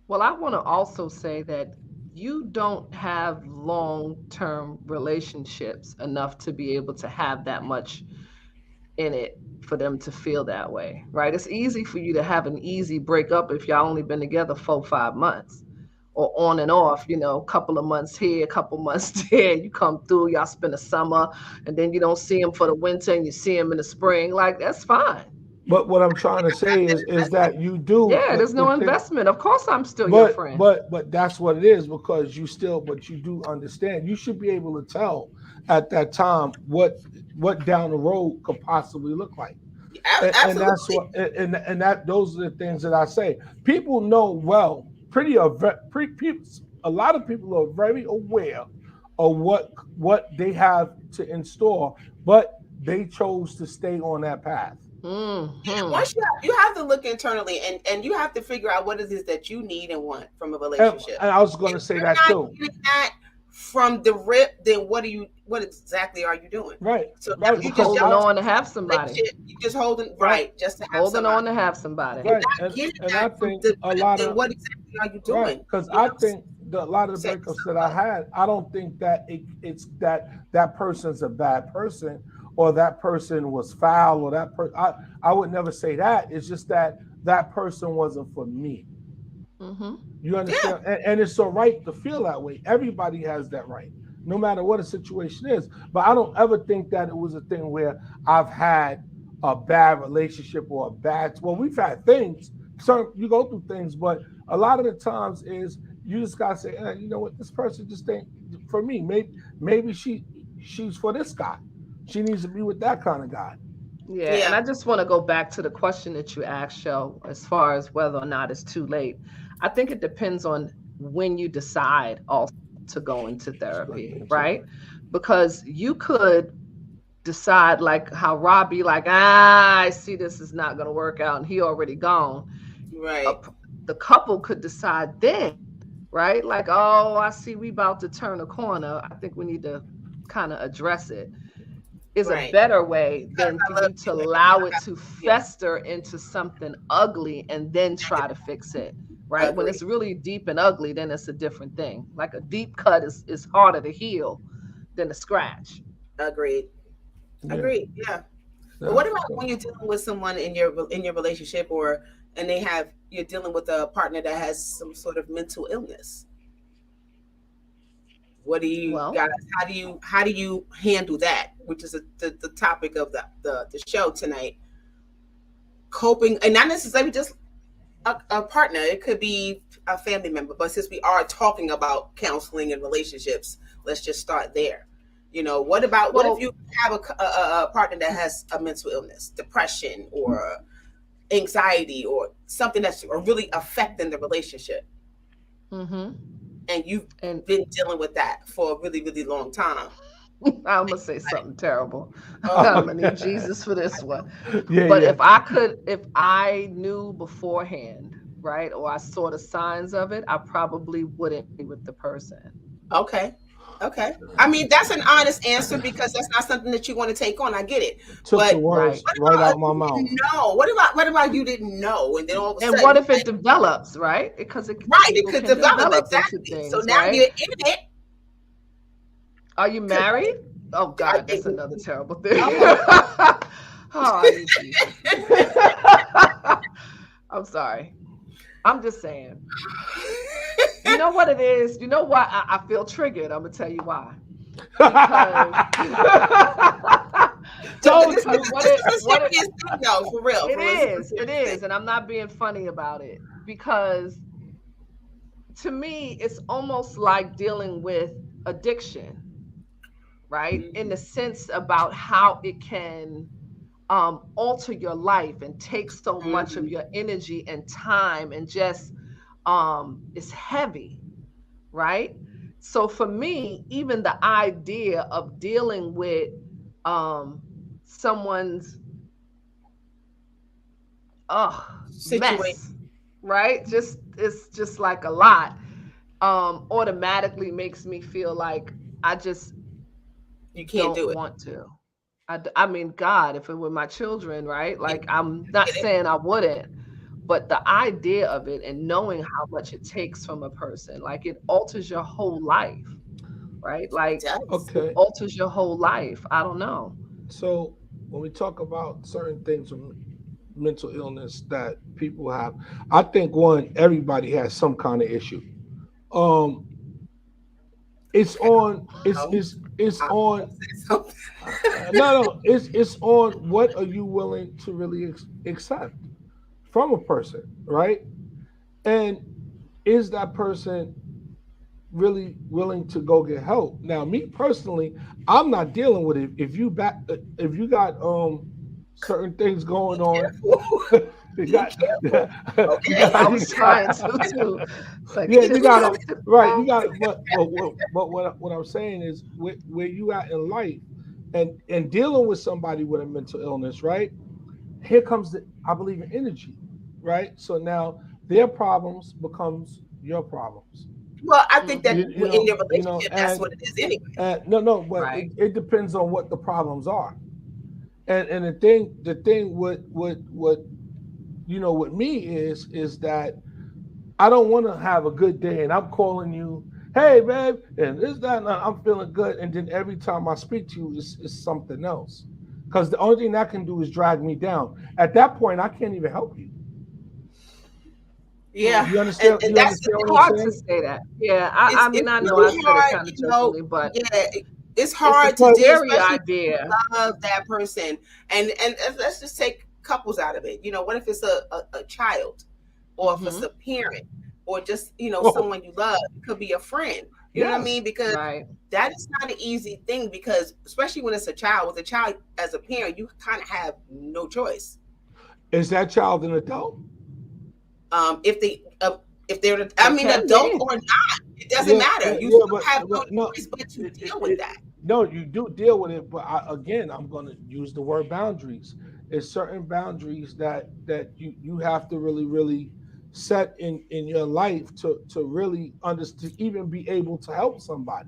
Well, I want to also say that you don't have long-term relationships enough to be able to have that much in it for them to feel that way, right? It's easy for you to have an easy breakup if y'all only been together 4-5 months, or on and off, you know, a couple of months here, a couple months there. You come through, y'all spend the summer, and then you don't see him for the winter, and you see him in the spring. Like, that's fine. But what I'm trying to say is that you do. Yeah, there's no investment. Of course, I'm still your friend. But that's what it is, because you do understand. You should be able to tell at that time what down the road could possibly look like. Absolutely. And that's what and those are the things that I say. People know well. A lot of people are very aware of what they have to in store, but they chose to stay on that path. Once you have to look internally, and you have to figure out what it is that you need and want from a relationship. And I was going to say that too. That from the rip, then what exactly are you doing? Right. So right. you just holding on to have somebody. You just holding just to have holding on to have somebody. Right. And I think a lot of what exactly are you doing? Because I think a lot of the breakups that I had, I don't think that it's that person's a bad person, or that person was foul, or that person. I would never say that. It's just that person wasn't for me. Mm-hmm. You understand? Yeah. And it's all right to feel that way. Everybody has that right, no matter what a situation is. But I don't ever think that it was a thing where I've had a bad relationship or a bad. Well, we've had things. So you go through things, but a lot of the times is you just gotta say, you know what, this person just ain't for me. Maybe she's for this guy. She needs to be with that kind of guy. Yeah, and I just want to go back to the question that you asked, Sho, as far as whether or not it's too late. I think it depends on when you decide also to go into therapy, right? Because you could decide, like how Robbie, like, I see this is not going to work out, and he already gone. Right. The couple could decide then, right? Like, oh, I see we about to turn a corner. I think we need to kind of address it. Is a better way than for you to allow it to fester into something ugly and then try to fix it, right? When it's really deep and ugly, then it's a different thing. Like a deep cut is harder to heal than a scratch. Agreed. Yeah. But what about when you're dealing with someone in your relationship, and you're dealing with a partner that has some sort of mental illness? What do you guys? How do you handle that? Which is the topic of the show tonight. Coping, and not necessarily just a partner. It could be a family member. But since we are talking about counseling and relationships, let's just start there. What about what if you have a partner that has a mental illness, depression, or anxiety, or something that's really affecting the relationship, and you've been dealing with that for a really, really long time? I'm gonna say something terrible. I'm gonna need Jesus for this one. Yeah, But yeah. if I knew beforehand, right, or I saw the signs of it, I probably wouldn't be with the person. Okay. I mean, that's an honest answer because that's not something that you want to take on. I get it. Took But the words right out my mouth. No. What about you didn't know, and then all of a sudden? And what if it develops, right? It could develop exactly. Things, so now you're in it. Are you married? Oh God, that's another terrible thing. Oh, I need Jesus. I'm sorry. I'm just saying. You know what it is? You know why I feel triggered? I'm gonna tell you why. This is a serious thing, though, for real. It is, and I'm not being funny about it, because to me, it's almost like dealing with addiction, right? In the sense about how it can alter your life and take so much of your energy and time, and just it's heavy, right? So for me, even the idea of dealing with someone's mess, right? It's just like a lot. Automatically makes me feel like you can't do it. Want to. I mean, God, if it were my children, right? Like, I'm not saying I wouldn't, but the idea of it and knowing how much it takes from a person, like, it alters your whole life, right? Like, it alters your whole life. I don't know. So when we talk about certain things from mental illness that people have, I think everybody has some kind of issue. It's on what are you willing to really accept from a person, right? And is that person really willing to go get help? Now, me personally, I'm not dealing with it. If you got certain things going on, I was trying to. Like, yeah, you got it right. You got it. But what I'm saying is, where you at in life, and dealing with somebody with a mental illness, right? Here comes I believe in energy, right? So now their problems becomes your problems. Well, I think that in their relationship, that's what it is anyway. No, but right. it depends on what the problems are. And the thing with with me is that I don't want to have a good day and I'm calling you, hey babe, and this, that, and I'm feeling good, and then every time I speak to you is something else. Because the only thing that can do is drag me down. At that point, I can't even help you. Yeah, you understand? And that's hard to say that. Yeah, I mean, I know I said it kind of jokingly, but yeah, it's hard to deal with the idea of that person. And let's just take couples out of it. What if it's a child, or if it's a parent, or just someone you love? It could be a friend. You know what I mean? Because that is not an easy thing, because especially when it's a child. With a child, as a parent, you kind of have no choice. Is that child an adult? If they're adult or not, it doesn't matter. You have no choice but to deal with that. No, you do deal with it, but I'm going to use the word boundaries. It's certain boundaries that you have to really, really set in your life to really understand, even be able to help somebody.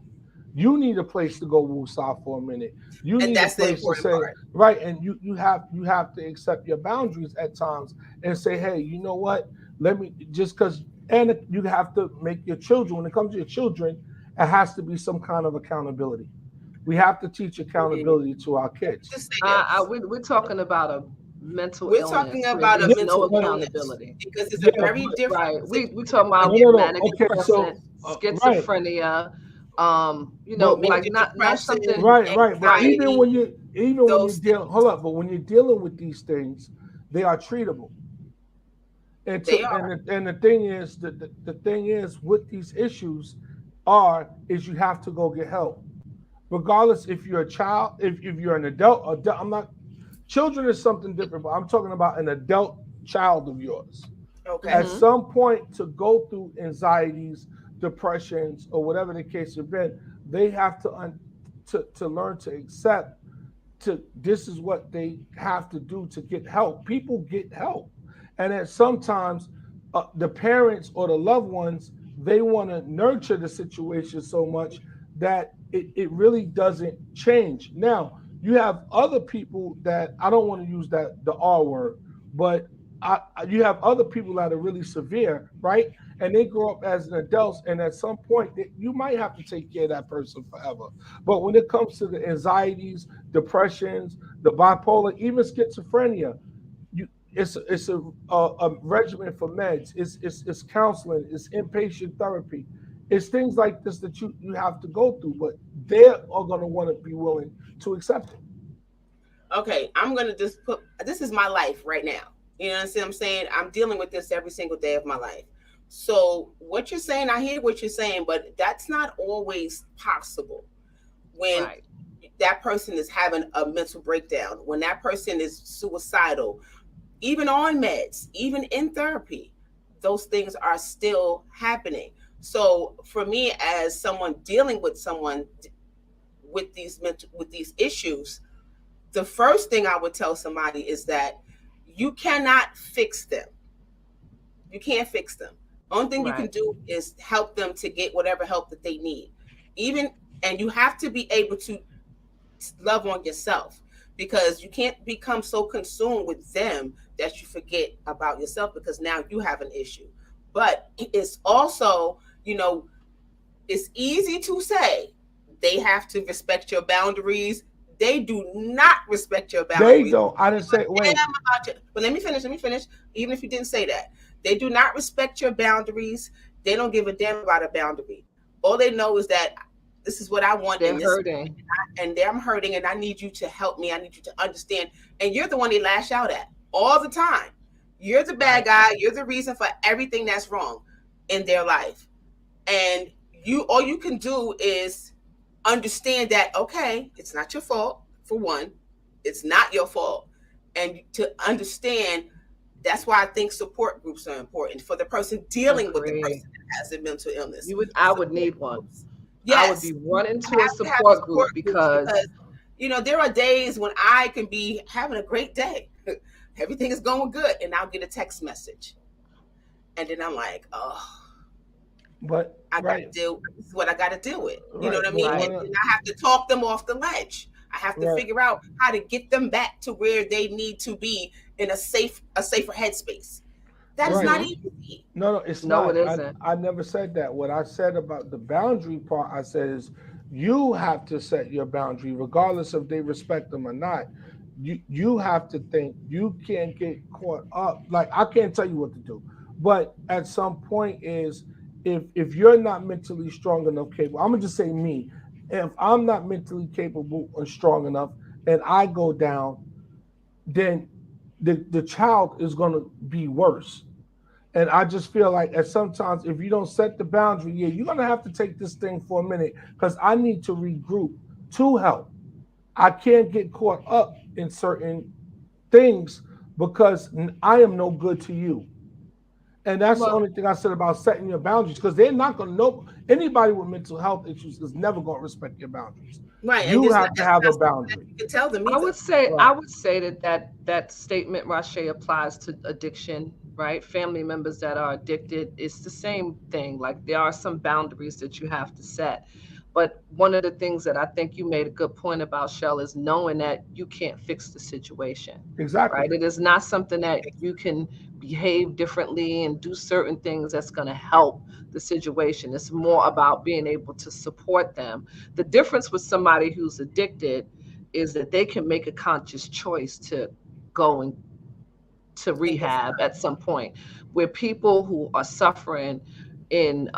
You need a place to go woosah for a minute. You need a place to say, right, and you have to accept your boundaries at times and say, hey, you know what? Let me just because, and you have to make your children, when it comes to your children, it has to be some kind of accountability. We have to teach accountability to our kids. We're talking about a mental illness. We're talking about a mental accountability. Because it's a very different. Right. We're talking about manic depression, schizophrenia. Like not something. Right. But even when you're dealing, hold up. But when you're dealing with these things, they are treatable. And They to are. and the thing is the thing is with these issues is you have to go get help. Regardless if you're a child, if you're an adult, I'm not children is something different, but I'm talking about an adult child of yours. At Okay. Hmm. some point to go through anxieties, depressions, or whatever the case has been, they have to learn to accept to this is what they have to do to get help. People get help, and at sometimes the parents or the loved ones they want to nurture the situation so much that it really doesn't change. Now you have other people that I don't want to use the R word, but you have other people that are really severe, right? And they grow up as an adult, and at some point you might have to take care of that person forever. But when it comes to the anxieties, depressions, the bipolar, even schizophrenia, you it's a regimen for meds. It's counseling. It's inpatient therapy. It's things like this that you have to go through, but they are going to want to be willing to accept it. Okay. I'm gonna just put this is my life right now. You know what I'm saying? I'm dealing with this every single day of my life. So what you're saying, I hear what you're saying, but that's not always possible when Right. that person is having a mental breakdown, when that person is suicidal, even on meds, even in therapy, those things are still happening. So for me, as someone dealing with someone with these issues, the first thing I would tell somebody is that you cannot fix them. You can't fix them. Only thing you can Right. do is help them to get whatever help that they need. Even and you have to be able to love on yourself because you can't become so consumed with them that you forget about yourself because now you have an issue. But it's also, you know, it's easy to say they have to respect your boundaries. They do not respect your They boundaries. don't. I didn't say wait. Damn about you. But let me finish. Let me finish. Even if you didn't say that, they do not respect your boundaries. They don't give a damn about a boundary. All they know is that this is what I want in They're this, hurting. and I'm hurting, and I need you to help me. I need you to understand. And you're the one they lash out at all the time. You're the bad Right. guy. You're the reason for everything that's wrong in their life. And you, all you can do is understand that okay, it's not your fault. For one, it's not your fault, and to understand that's why I think support groups are important for the person dealing with the Agree. person that has a mental illness. I would Support need one. groups. I would Yes, be you running to a have to have support support group groups because because there are days when I can be having a great day. Everything is going good, and I'll get a text message. And then I'm like, oh, But I got to right, deal. This is what I got to deal with. You know right. what I But mean? right. And then I have to talk them off the ledge. I have to right. figure out how to get them back to where they need to be in a safer headspace. That is Right. not Hmm. easy. No, it's No, it not. isn't. I never said that. What I said about the boundary part, I said is you have to set your boundary, regardless if they respect them or not. You have to think you can't get caught up. Like I can't tell you what to do, but at some point is if you're not mentally strong enough, capable. I'm gonna just say me. If I'm not mentally capable and strong enough, and I go down, then the child is gonna be worse. And I just feel like at sometimes if you don't set the boundary, yeah, you're gonna have to take this thing for a minute because I need to regroup to help. I can't get caught up in certain things because I am no good to you. And that's the Well, only thing I said about setting your boundaries because they're not gonna know anybody with mental health issues is never gonna respect your boundaries. Right. And You there's not have to that's have a not something that boundary. you can tell them I either. would say Right. I would say that statement, Rashe, applies to addiction, right? Family members that are addicted, it's the same thing. Like there are some boundaries that you have to set. But one of the things that I think you made a good point about, Shell, is knowing that you can't fix the situation, Exactly. right? It is not something that you can behave differently and do certain things that's going to help the situation. It's more about being able to support them. The difference with somebody who's addicted is that they can make a conscious choice to go and to And get rehab at some point, where people who are suffering in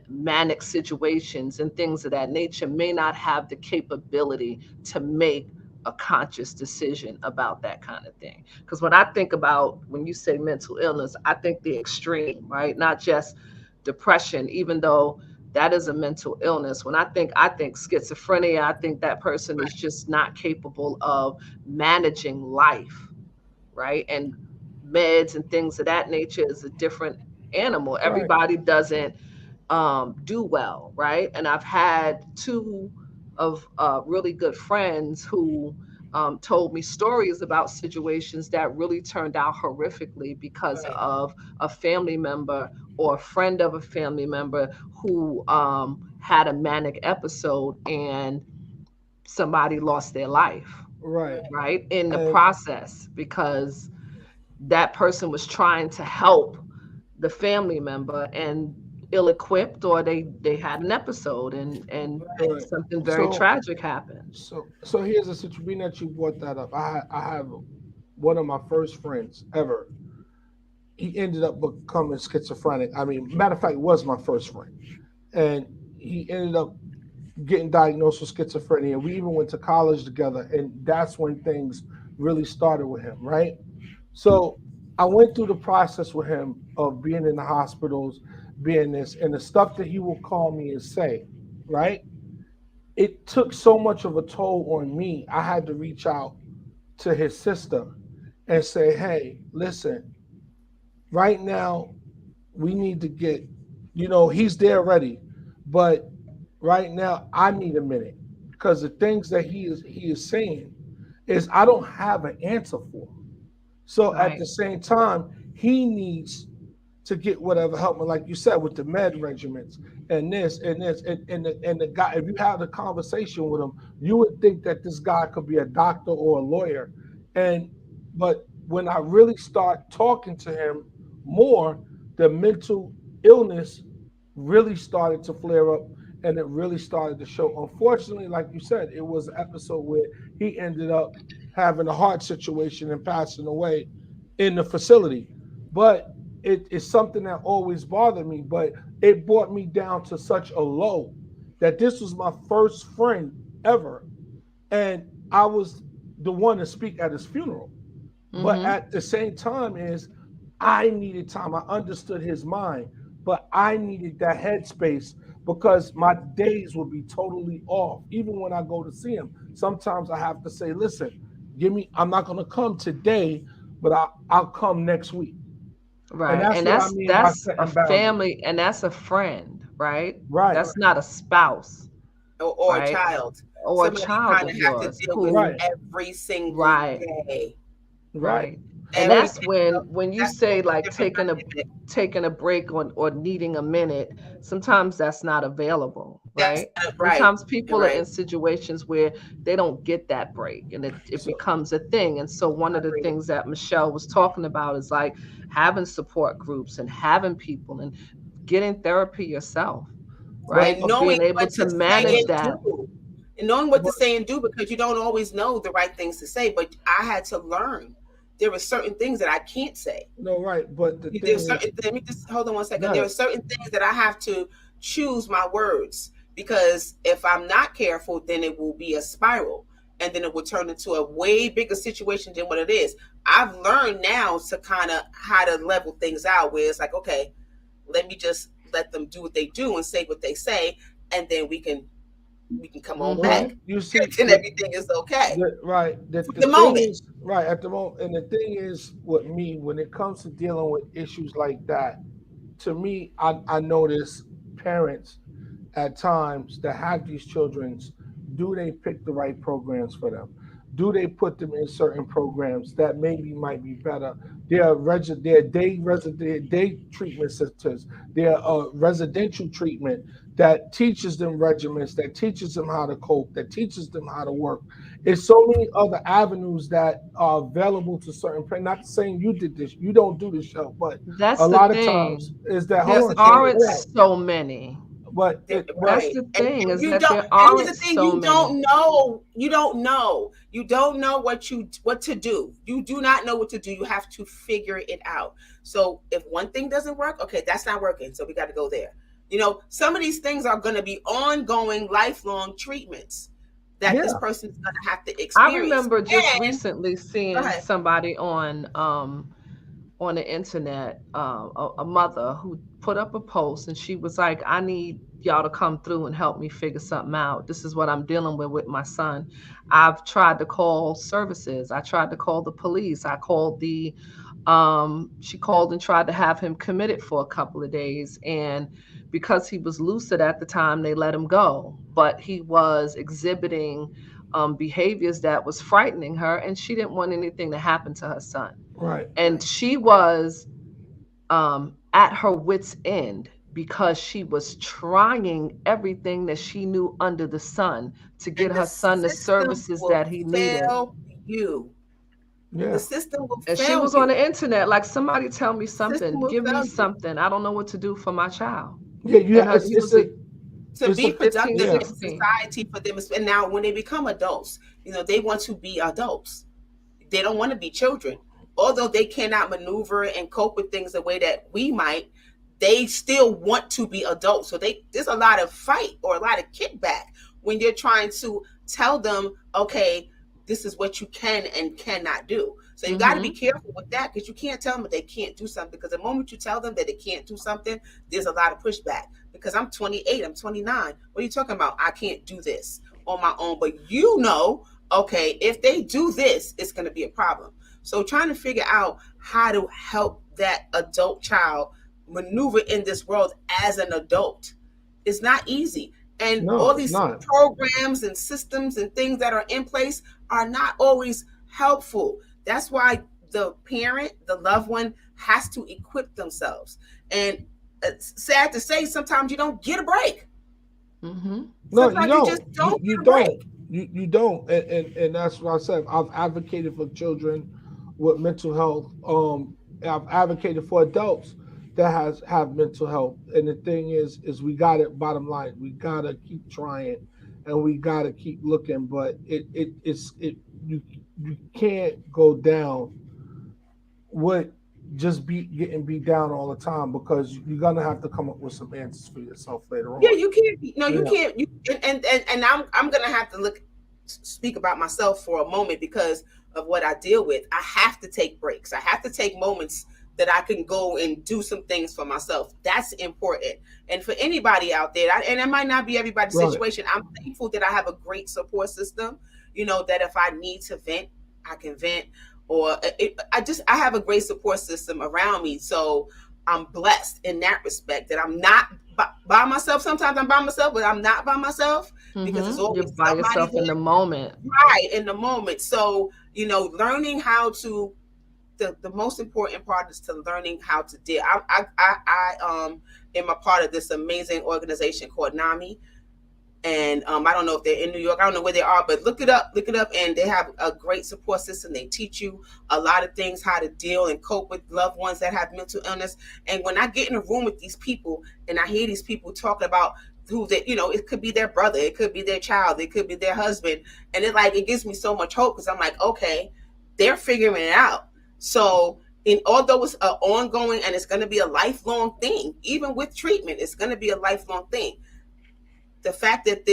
manic situations and things of that nature may not have the capability to make a conscious decision about that kind of thing. Because when I think about, when you say mental illness, I think the extreme, right? Not just depression, even though that is a mental illness. When I think schizophrenia, I think that person is just not capable of managing life, right? And meds and things of that nature is a different animal. Everybody doesn't do well, right? And I've had two of really good friends who told me stories about situations that really turned out horrifically because of a family member or a friend of a family member who had a manic episode and somebody lost their life, right, in the process, because that person was trying to help the family member and ill-equipped, or they had an episode and something very tragic happened. So here's a situation. Being that you brought that up, I have one of my first friends ever. He ended up becoming schizophrenic. I mean, matter of fact, was my first friend, and he ended up getting diagnosed with schizophrenia. We even went to college together, and that's when things really started with him, right? So I went through the process with him of being in the hospitals, being this, and the stuff that he will call me and say, right? It took so much of a toll on me. I had to reach out to his sister and say, hey, listen, right now we need to get, he's there ready, but right now I need a minute, because the things that he is saying is I don't have an answer for him. So at the same time, he needs to get whatever help, and like you said, with the med regimens and this and this and the guy, if you have a conversation with him, you would think that this guy could be a doctor or a lawyer, but when I really start talking to him more, the mental illness really started to flare up, and it really started to show. Unfortunately, like you said, it was an episode where he ended up having a heart situation and passing away in the facility. But it's something that always bothered me, but it brought me down to such a low that this was my first friend ever, and I was the one to speak at his funeral. But at the same time, I needed time. I understood his mind, but I needed that headspace, because my days would be totally off. Even when I go to see him, sometimes I have to say, listen, I'm not going to come today, but I'll come next week. Right. And that's a family, and that's a friend, right? Right. That's not a spouse. Or a child. Or a child of yours. Have to deal with every single day. Right. And that's when you say like taking a break or needing a minute, sometimes that's not available, right? Sometimes people are in situations where they don't get that break, and it becomes a thing. And so one of the things that Michelle was talking about is like having support groups and having people and getting therapy yourself, right? And knowing being able to manage that. And knowing what to say and do, because you don't always know the right things to say, but I had to learn. There were certain things that I can't say. No, right. But let me just hold on one second. There are certain things that I have to choose my words, because if I'm not careful, then it will be a spiral, and then it will turn into a way bigger situation than what it is. I've learned now to kind of how to level things out, where it's like, okay, let me just let them do what they do and say what they say, and then we can come on back. You see, and everything is okay. The moment. Is, right at the moment. And the thing is, with me, when it comes to dealing with issues like that, to me, I notice parents at times that have these children, do they pick the right programs for them? Do they put them in certain programs that maybe might be better? There are day treatment centers. There are residential treatment that teaches them regimens, that teaches them how to cope, that teaches them how to work. There's so many other avenues that are available to certain parents. Not saying you did this, you don't do this show, but that's a lot of times is that there aren't so many. But that's the thing, is that there aren't so many. You don't know what to do. You do not know what to do. You have to figure it out. So if one thing doesn't work, okay, that's not working. So we got to go there. Some of these things are going to be ongoing, lifelong treatments. that Yeah. this person is going to have to I experience. remember just And recently go seeing ahead. somebody on the internet, a mother who put up a post, and she was like, I need y'all to come through and help me figure something out. This is what I'm dealing with my son. I've tried to call services. I tried to call the police. I called the she called and tried to have him committed for a couple of days, and because he was lucid at the time, they let him go, but he was exhibiting behaviors that was frightening her, and she didn't want anything to happen to her son. Right. And Right. she was at her wit's end because she was trying everything that she knew under the sun to get And the her son the system services will that he needed. fail you. The Yeah. system will And she fail was on you. the internet like, somebody tell me The system something, will give me fail you. something. I don't know what to do for my child. Yeah. You And have, he it's was a To it's be a 15, productive yeah. in 16. society for them. And now when they become adults, they want to be adults. They don't want to be children. Although they cannot maneuver and cope with things the way that we might, they still want to be adults. So there's a lot of fight or a lot of kickback when you're trying to tell them, okay, this is what you can and cannot do. So you got to be Mm-hmm. careful with that, because you can't tell them that they can't do something. Because the moment you tell them that they can't do something, there's a lot of pushback. Because I'm 28, I'm 29. What are you talking about? I can't do this on my own. But okay, if they do this, it's going to be a problem. So trying to figure out how to help that adult child maneuver in this world as an adult is not easy. And No, all it's these not. programs and systems and things that are in place are not always helpful. That's why the parent, the loved one, has to equip themselves. And it's sad to say, sometimes you don't get a break. Mm-hmm. No, you Sometimes you just don't. don't You get a don't. break. You don't. And that's what I said. I've advocated for children with mental health. I've advocated for adults that have mental health. And the thing is we got it. Bottom line, we gotta keep trying, and we gotta keep looking. But you can't go down with just getting beat down all the time, because you're gonna have to come up with some answers for yourself later Yeah, on. you can't. No, you Yeah. can't. And I'm gonna have to speak about myself for a moment because of what I deal with. I have to take breaks. I have to take moments that I can go and do some things for myself. That's important. And for anybody out there, and it might not be everybody's Right. situation, I'm thankful that I have a great support system. That if I need to vent, I can vent. Or I have a great support system around me. So I'm blessed in that respect that I'm not by myself. Sometimes I'm by myself, but I'm not by myself because there's Mm-hmm. You're always by somebody yourself in the there moment. right in the moment. So, learning how to the most important part is to learning how to deal. I am a part of this amazing organization called NAMI, and I don't know if they're in New York. I don't know where they are, but look it up, and they have a great support system. They teach you a lot of things, how to deal and cope with loved ones that have mental illness. And when I get in a room with these people and I hear these people talking about who they, it could be their brother, it could be their child, it could be their husband, and it gives me so much hope, because I'm like, okay, they're figuring it out. So, although it's an ongoing and it's going to be a lifelong thing, even with treatment, it's going to be a lifelong thing. The fact that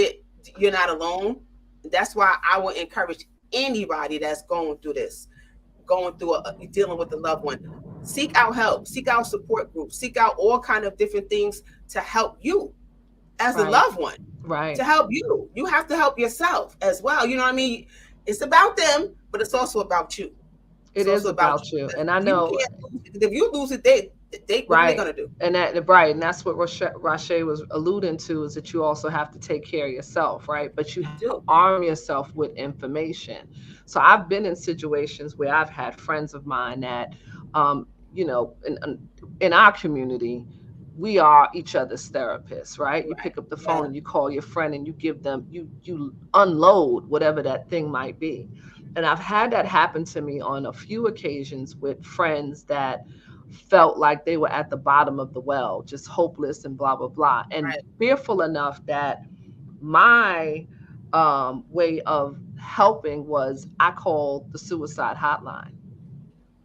you're not alone, that's why I would encourage anybody that's going through this, dealing with a loved one, seek out help, seek out support groups, seek out all kind of different things to help you as a Right. loved one, to Right. help you. You have to help yourself as well. You know what I mean? It's about them, but it's also about you. It It's is also about about you. And I you. You know, can't lose it. If you lose it, they what are they right. gonna do? And that's what Rashe was alluding to, is that you also have to take care of yourself, right? But you have to Do arm yourself with information. So I've been in situations where I've had friends of mine that, in our community, we are each other's therapists, right? You right. pick up the Yeah. phone and you call your friend and you give them, you unload whatever that thing might be. And I've had that happen to me on a few occasions with friends that felt like they were at the bottom of the well, just hopeless and blah, blah, blah. And Right. fearful enough that my way of helping was I called the suicide hotline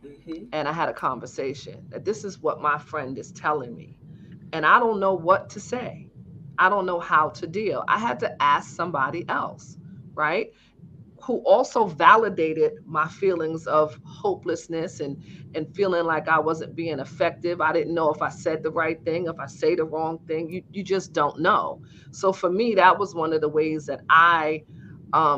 Mm-hmm. and I had a conversation that this is what my friend is telling me. And I don't know what to say. I don't know how to deal. I had to ask somebody else. right? Who also validated my feelings of hopelessness and feeling like I wasn't being effective. I didn't know if I said the right thing, if I say the wrong thing. You just don't know. So for me, that was one of the ways that I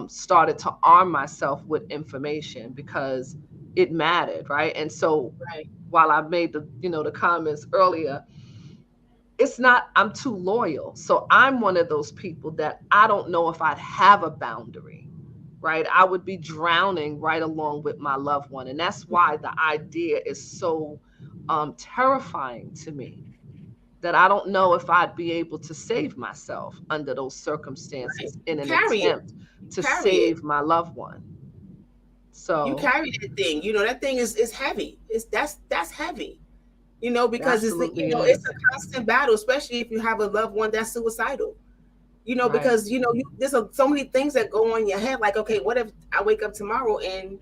started to arm myself with information because it mattered, right? And so Right. while I made the comments earlier, it's not I'm too loyal. So I'm one of those people that I don't know if I'd have a boundary, right? I would be drowning right along with my loved one. And that's why the idea is so terrifying to me, that I don't know if I'd be able to save myself under those circumstances in an Carry it. attempt to Carry it. save my loved one. So You carry that thing. That thing is heavy. That's heavy. Because absolutely it's a constant battle, especially if you have a loved one that's suicidal. Right. Because there's so many things that go on in your head. Like, okay, what if I wake up tomorrow and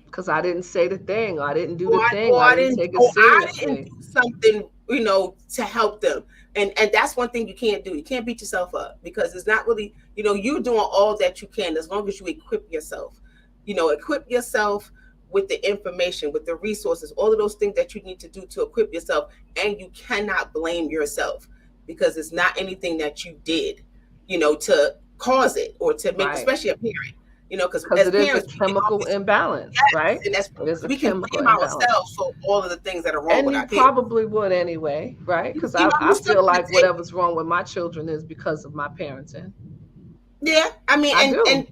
because I didn't say the thing, or I didn't do the thing, or I didn't take it I seriously. didn't do something, to help them. And that's one thing you can't do. You can't beat yourself up, because it's not really, you're doing all that you can as long as you equip yourself. Equip yourself with the information, with the resources, all of those things that you need to do to equip yourself. And you cannot blame yourself, because it's not anything that you did, to cause it or to make, Right. especially a parent, because Because as it is a parents, we can chemical always- imbalance, Yes, right? and that's It is a we can chemical blame imbalance. ourselves for all of the things that are wrong And with you our kids. probably would anyway, right? Because You know, I you still feel gonna like take- whatever's wrong with my children is because of my parenting. Yeah, I mean, I do. and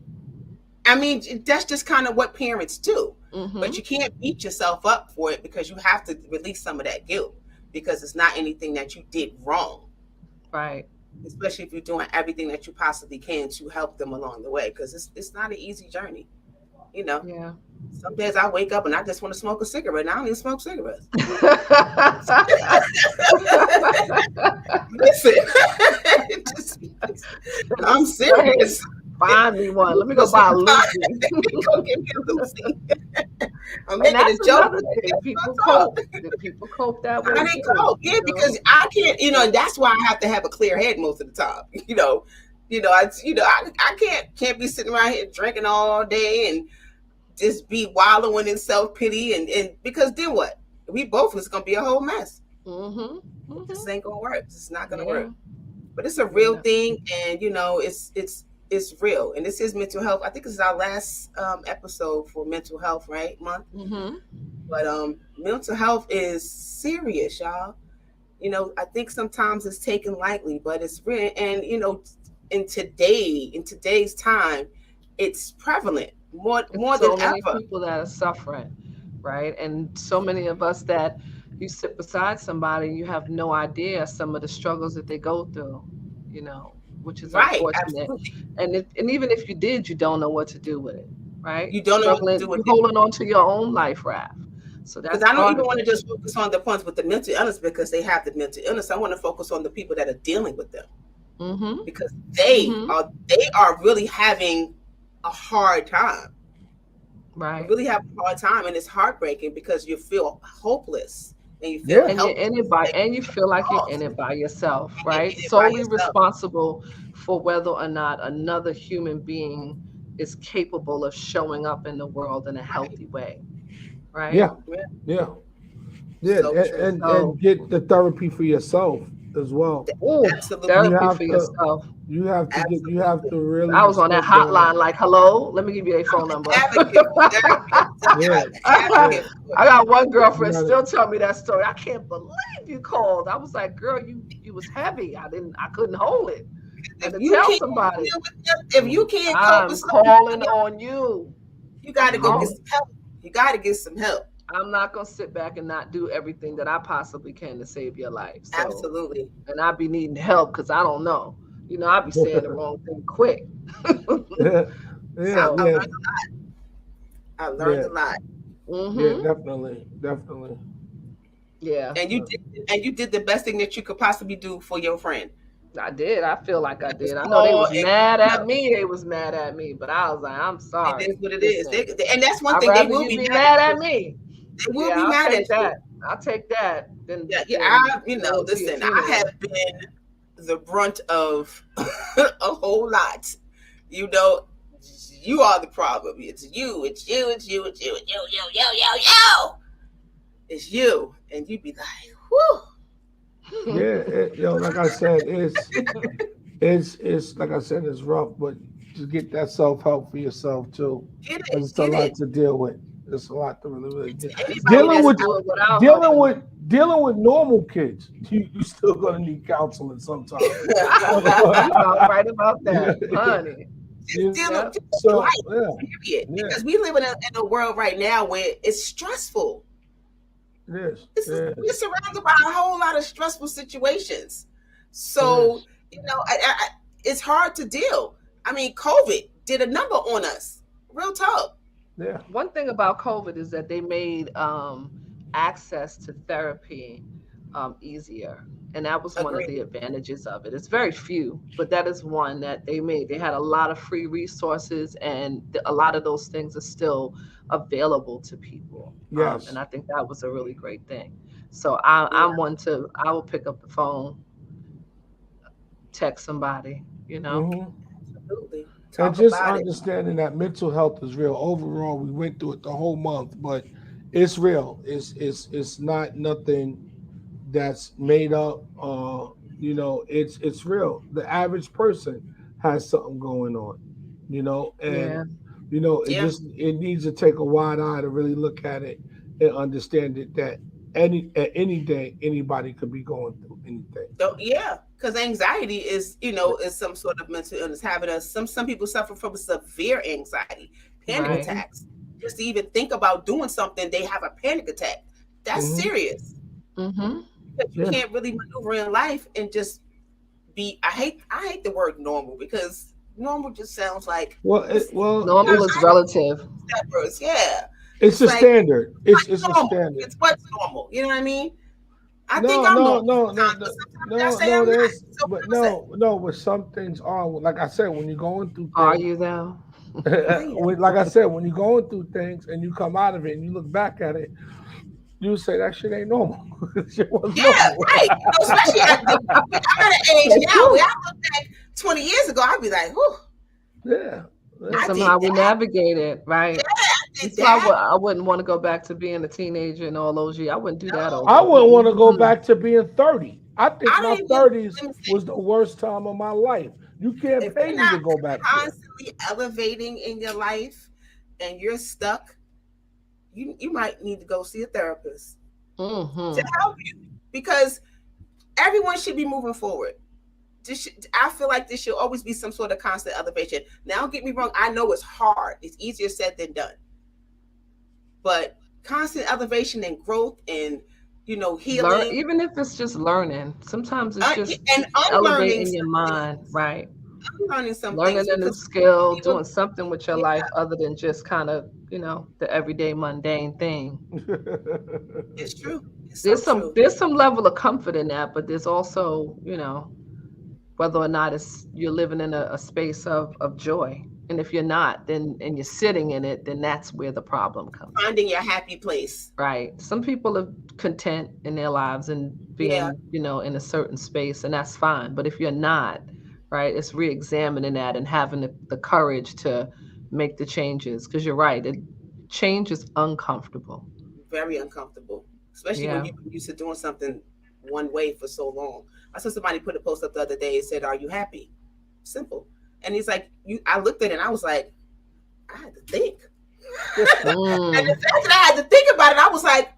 I mean, that's just kind of what parents do. Mhm. But you can't beat yourself up for it, because you have to release some of that guilt, because it's not anything that you did wrong. Right. Especially if you're doing everything that you possibly can to help them along the way, because it's not an easy journey. Yeah. Some days I wake up and I just want to smoke a cigarette, and I don't even smoke cigarettes. Listen, I'm serious. Find me one. Let me go buy a Lucy. Go get me a Lucy. I'm And making a that's joke. another thing. People cope. People cope that way. How they too, go? Yeah, because I can't, and that's why I have to have a clear head most of the time. I can't be sitting around here drinking all day and just be wallowing in self-pity and because then what? We both is gonna be a whole mess. Mm-hmm. This ain't gonna work. It's not gonna Yeah. work. But it's a real Yeah. thing, and it's real. And this is mental health. I think this is our last episode for mental health, right, month. Mm-hmm. But mental health is serious, y'all. I think sometimes it's taken lightly, but it's real. And in today's time, it's prevalent more So than many ever. people that are suffering, right? And so many of us that you sit beside somebody, you have no idea some of the struggles that they go through, which is Right, unfortunate. absolutely. And even if you did, you don't know what to do with it, right? You don't know what to Struggling, do with you're it. holding on to your own life raft. So that's Because I don't part even of want it. to just focus on the ones with the mental illness, because they have the mental illness. I want to focus on the people that are dealing with them, Mm-hmm. because they Mhm. are really having a hard time. Right. Really have a hard time, and it's heartbreaking because you feel hopeless and you feel Yeah. And you're in it by, and you feel like you're in it by yourself, right? Solely responsible for whether or not another human being is capable of showing up in the world in a healthy way, right? Yeah. So true. And get the therapy for yourself as well. Ooh, Absolutely. therapy You have for to- yourself. You have to really. I was on that hotline like, hello, let me give you a phone number. Advocate for therapy. Yeah. Advocate for I got one girlfriend You still tell me that story. I can't believe you called. I was like, girl, you was heavy. I couldn't hold it. And to If you tell can't somebody, deal with them, if you can't cope I'm with something, calling on you. you got to go Oh. get some help. You got to get some help. I'm not gonna sit back and not do everything that I possibly can to save your life. So, Absolutely. and I be needing help because I don't know. I be saying the wrong thing quick. Yeah. I Yeah. learned a lot. I learned a lot. Mm-hmm. Yeah. Definitely. Yeah, And you did the best thing that you could possibly do for your friend. I did. I feel like I did. I know they was mad at me. They was mad at me, but I was like, I'm sorry. It is what it is. Listen, And that's one I'd thing, they rather will you be mad at me. They will Yeah, be I'll mad take at that. I'll take that. Then you. then I go to your listen, I funeral. have been the brunt of a whole lot. You are the problem. It's you. It's you. It's you. It's you. It's you. Yo. It's you, and you'd be like, whew. Yeah, like I said, it's like I said, it's rough, but just get that self help for yourself too. Get it. It's a Get lot it. to deal with. It's a lot to really get. Anybody Dealing that's with Do it without dealing helping. with dealing with normal kids, you still gonna need counseling sometimes. You are right about that, honey. You dealing Yeah. with So life, yeah, period. Yeah. Because we live in a world right now where it's stressful. it is. We're surrounded by a whole lot of stressful situations. So, it's hard to deal. I mean, COVID did a number on us. Real talk. Yeah. One thing about COVID is that they made access to therapy easier. And that was one of Agreed. the advantages of it. It's very few, but that is one that they made. They had a lot of free resources, and a lot of those things are still available to people. Yes. And I think that was a really great thing. So Yeah. I'm one I will pick up the phone, text somebody, Mhm. Absolutely. And Talk just about it. understanding that mental health is real. Overall, we went through it the whole month, but it's real. It's not nothing that's made up. It's real. The average person has something going on. Yeah. And Yeah. it needs to take a wide eye to really look at it and understand it that at any day anybody could be going through anything. So, yeah, because anxiety is some sort of mental illness. Having some people suffer from severe anxiety, panic Right. attacks. Just to even think about doing something, they have a panic attack. That's Mhm. serious. Mm-hmm. Because you Yeah. can't really maneuver in life and just be. I hate the word normal because normal just sounds like Normal is it's relative. peppers. Yeah, it's it's a like standard. It's a normal. standard. It's what's normal. You know what I mean? I think No, I'm no, normal no, no, sometimes, no, but sometimes I no, say no. I'm not. There's, So but what was that? no. But some things are like I said when you're going through Are things. you though? Like I said, when you're going through things and you come out of it and you look back at it, you say that shit ain't normal. Shit was Yeah, normal. right. Especially I'm at an age It's now true. where I look back 20 years ago, I'd be like, whew, Yeah. And Yeah. I somehow did we that. navigate it, right? I did That's why that. I wouldn't want to go back to being a teenager and all those years. I wouldn't do that No, I over. wouldn't want to go Mm-mm. back to being 30. I think I my don't even, 30s let me say, was the worst time of my life. You can't if pay you're me to not go back there. constantly elevating in your life and you're stuck, you might need to go see a therapist to Mm-hmm. help you because everyone should be moving forward. I feel like this should always be some sort of constant elevation. Now, don't get me wrong, I know it's hard. It's easier said than done. But constant elevation and growth and healing Even if it's just learning, sometimes it's just and unlearning elevating your some mind, things, right? unlearning some Learning things a new because skill, people, doing something with your yeah, life other than just kind of, the everyday mundane thing. it's true. It's so true. There's some level of comfort in that, but there's also, whether or not you're living in a space of joy. And if you're not, then and you're sitting in it, then that's where the problem comes in. Finding your happy place. Right. Some people are content in their lives and Yeah, being, in a certain space, and that's fine. But if you're not, right, it's re-examining that and having the courage to make the changes. Because you're right, change is uncomfortable. very uncomfortable, especially when Yeah. you've been used to doing something one way for so long. I saw somebody put a post up the other day and said, "Are you happy?" Simple. And he's like, "You." I looked at it and I was like, I had to think. And the Mm. fact that I had to think about it, I was like,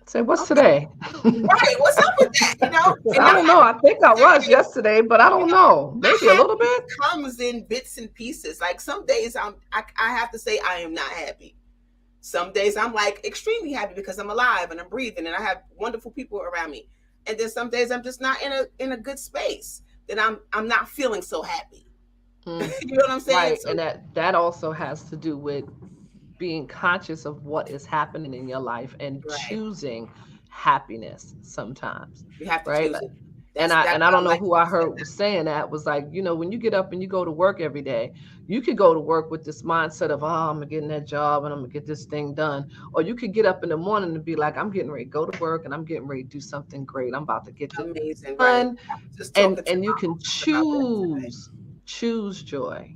Say, what's okay, today? right, what's up with that? And I don't know. I think I was yesterday, but I don't know. Maybe a little bit. happiness comes in bits and pieces. Like some days I have to say I am not happy. Some days I'm like extremely happy because I'm alive and I'm breathing and I have wonderful people around me. And then some days I'm just not in a good space. That I'm not feeling so happy. Mm. You know what I'm saying? Right. So, And that also has to do with being conscious of what is happening in your life and right. choosing happiness sometimes. You have to Right. choose it. And That's I don't know like who I you said heard was saying that was like, when you get up and you go to work every day, you could go to work with this mindset of, I'm gonna get in that job and I'm gonna get this thing done. Or you could get up in the morning and be like, I'm getting ready to go to work and I'm getting ready to do something great. I'm about to get this amazing, right? done. I was just talking to And you my can husband about that today. choose joy.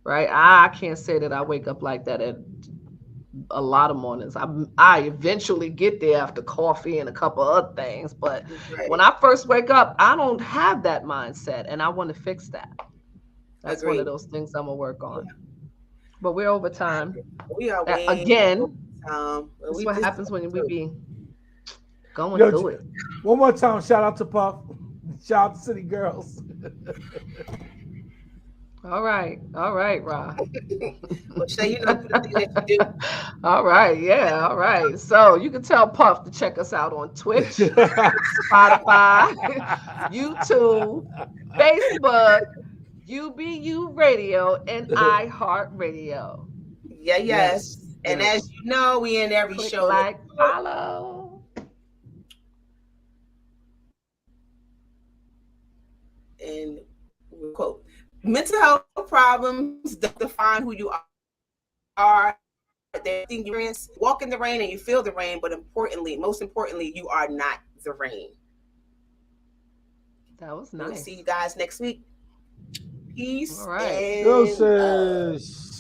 right? I can't say that I wake up like that at a lot of mornings. I eventually get there after coffee and a couple other things, but Right. when I first wake up, I don't have that mindset, and I want to fix that. That's one of Agreed. those things I'm gonna work on. But we're over time. We are way Again, that's that's what happens when we be going Yo, through it. one more time, shout out to Puff. Shout out to City Girls. All right, Ra. Well, Shay, you know the thing that you do. All right, yeah, all right. So you can tell Puff to check us out on Twitch, Spotify, YouTube, Facebook, UBU Radio, and iHeartRadio. Yeah, yes. And as you know, we in every Click show. like, follow. And quote, mental health problems don't define who you are. They think you're in, walk in the rain and you feel the rain, but most importantly, you are not the rain. That was We'll nice. see you guys next week. Peace. All right. And Deuces.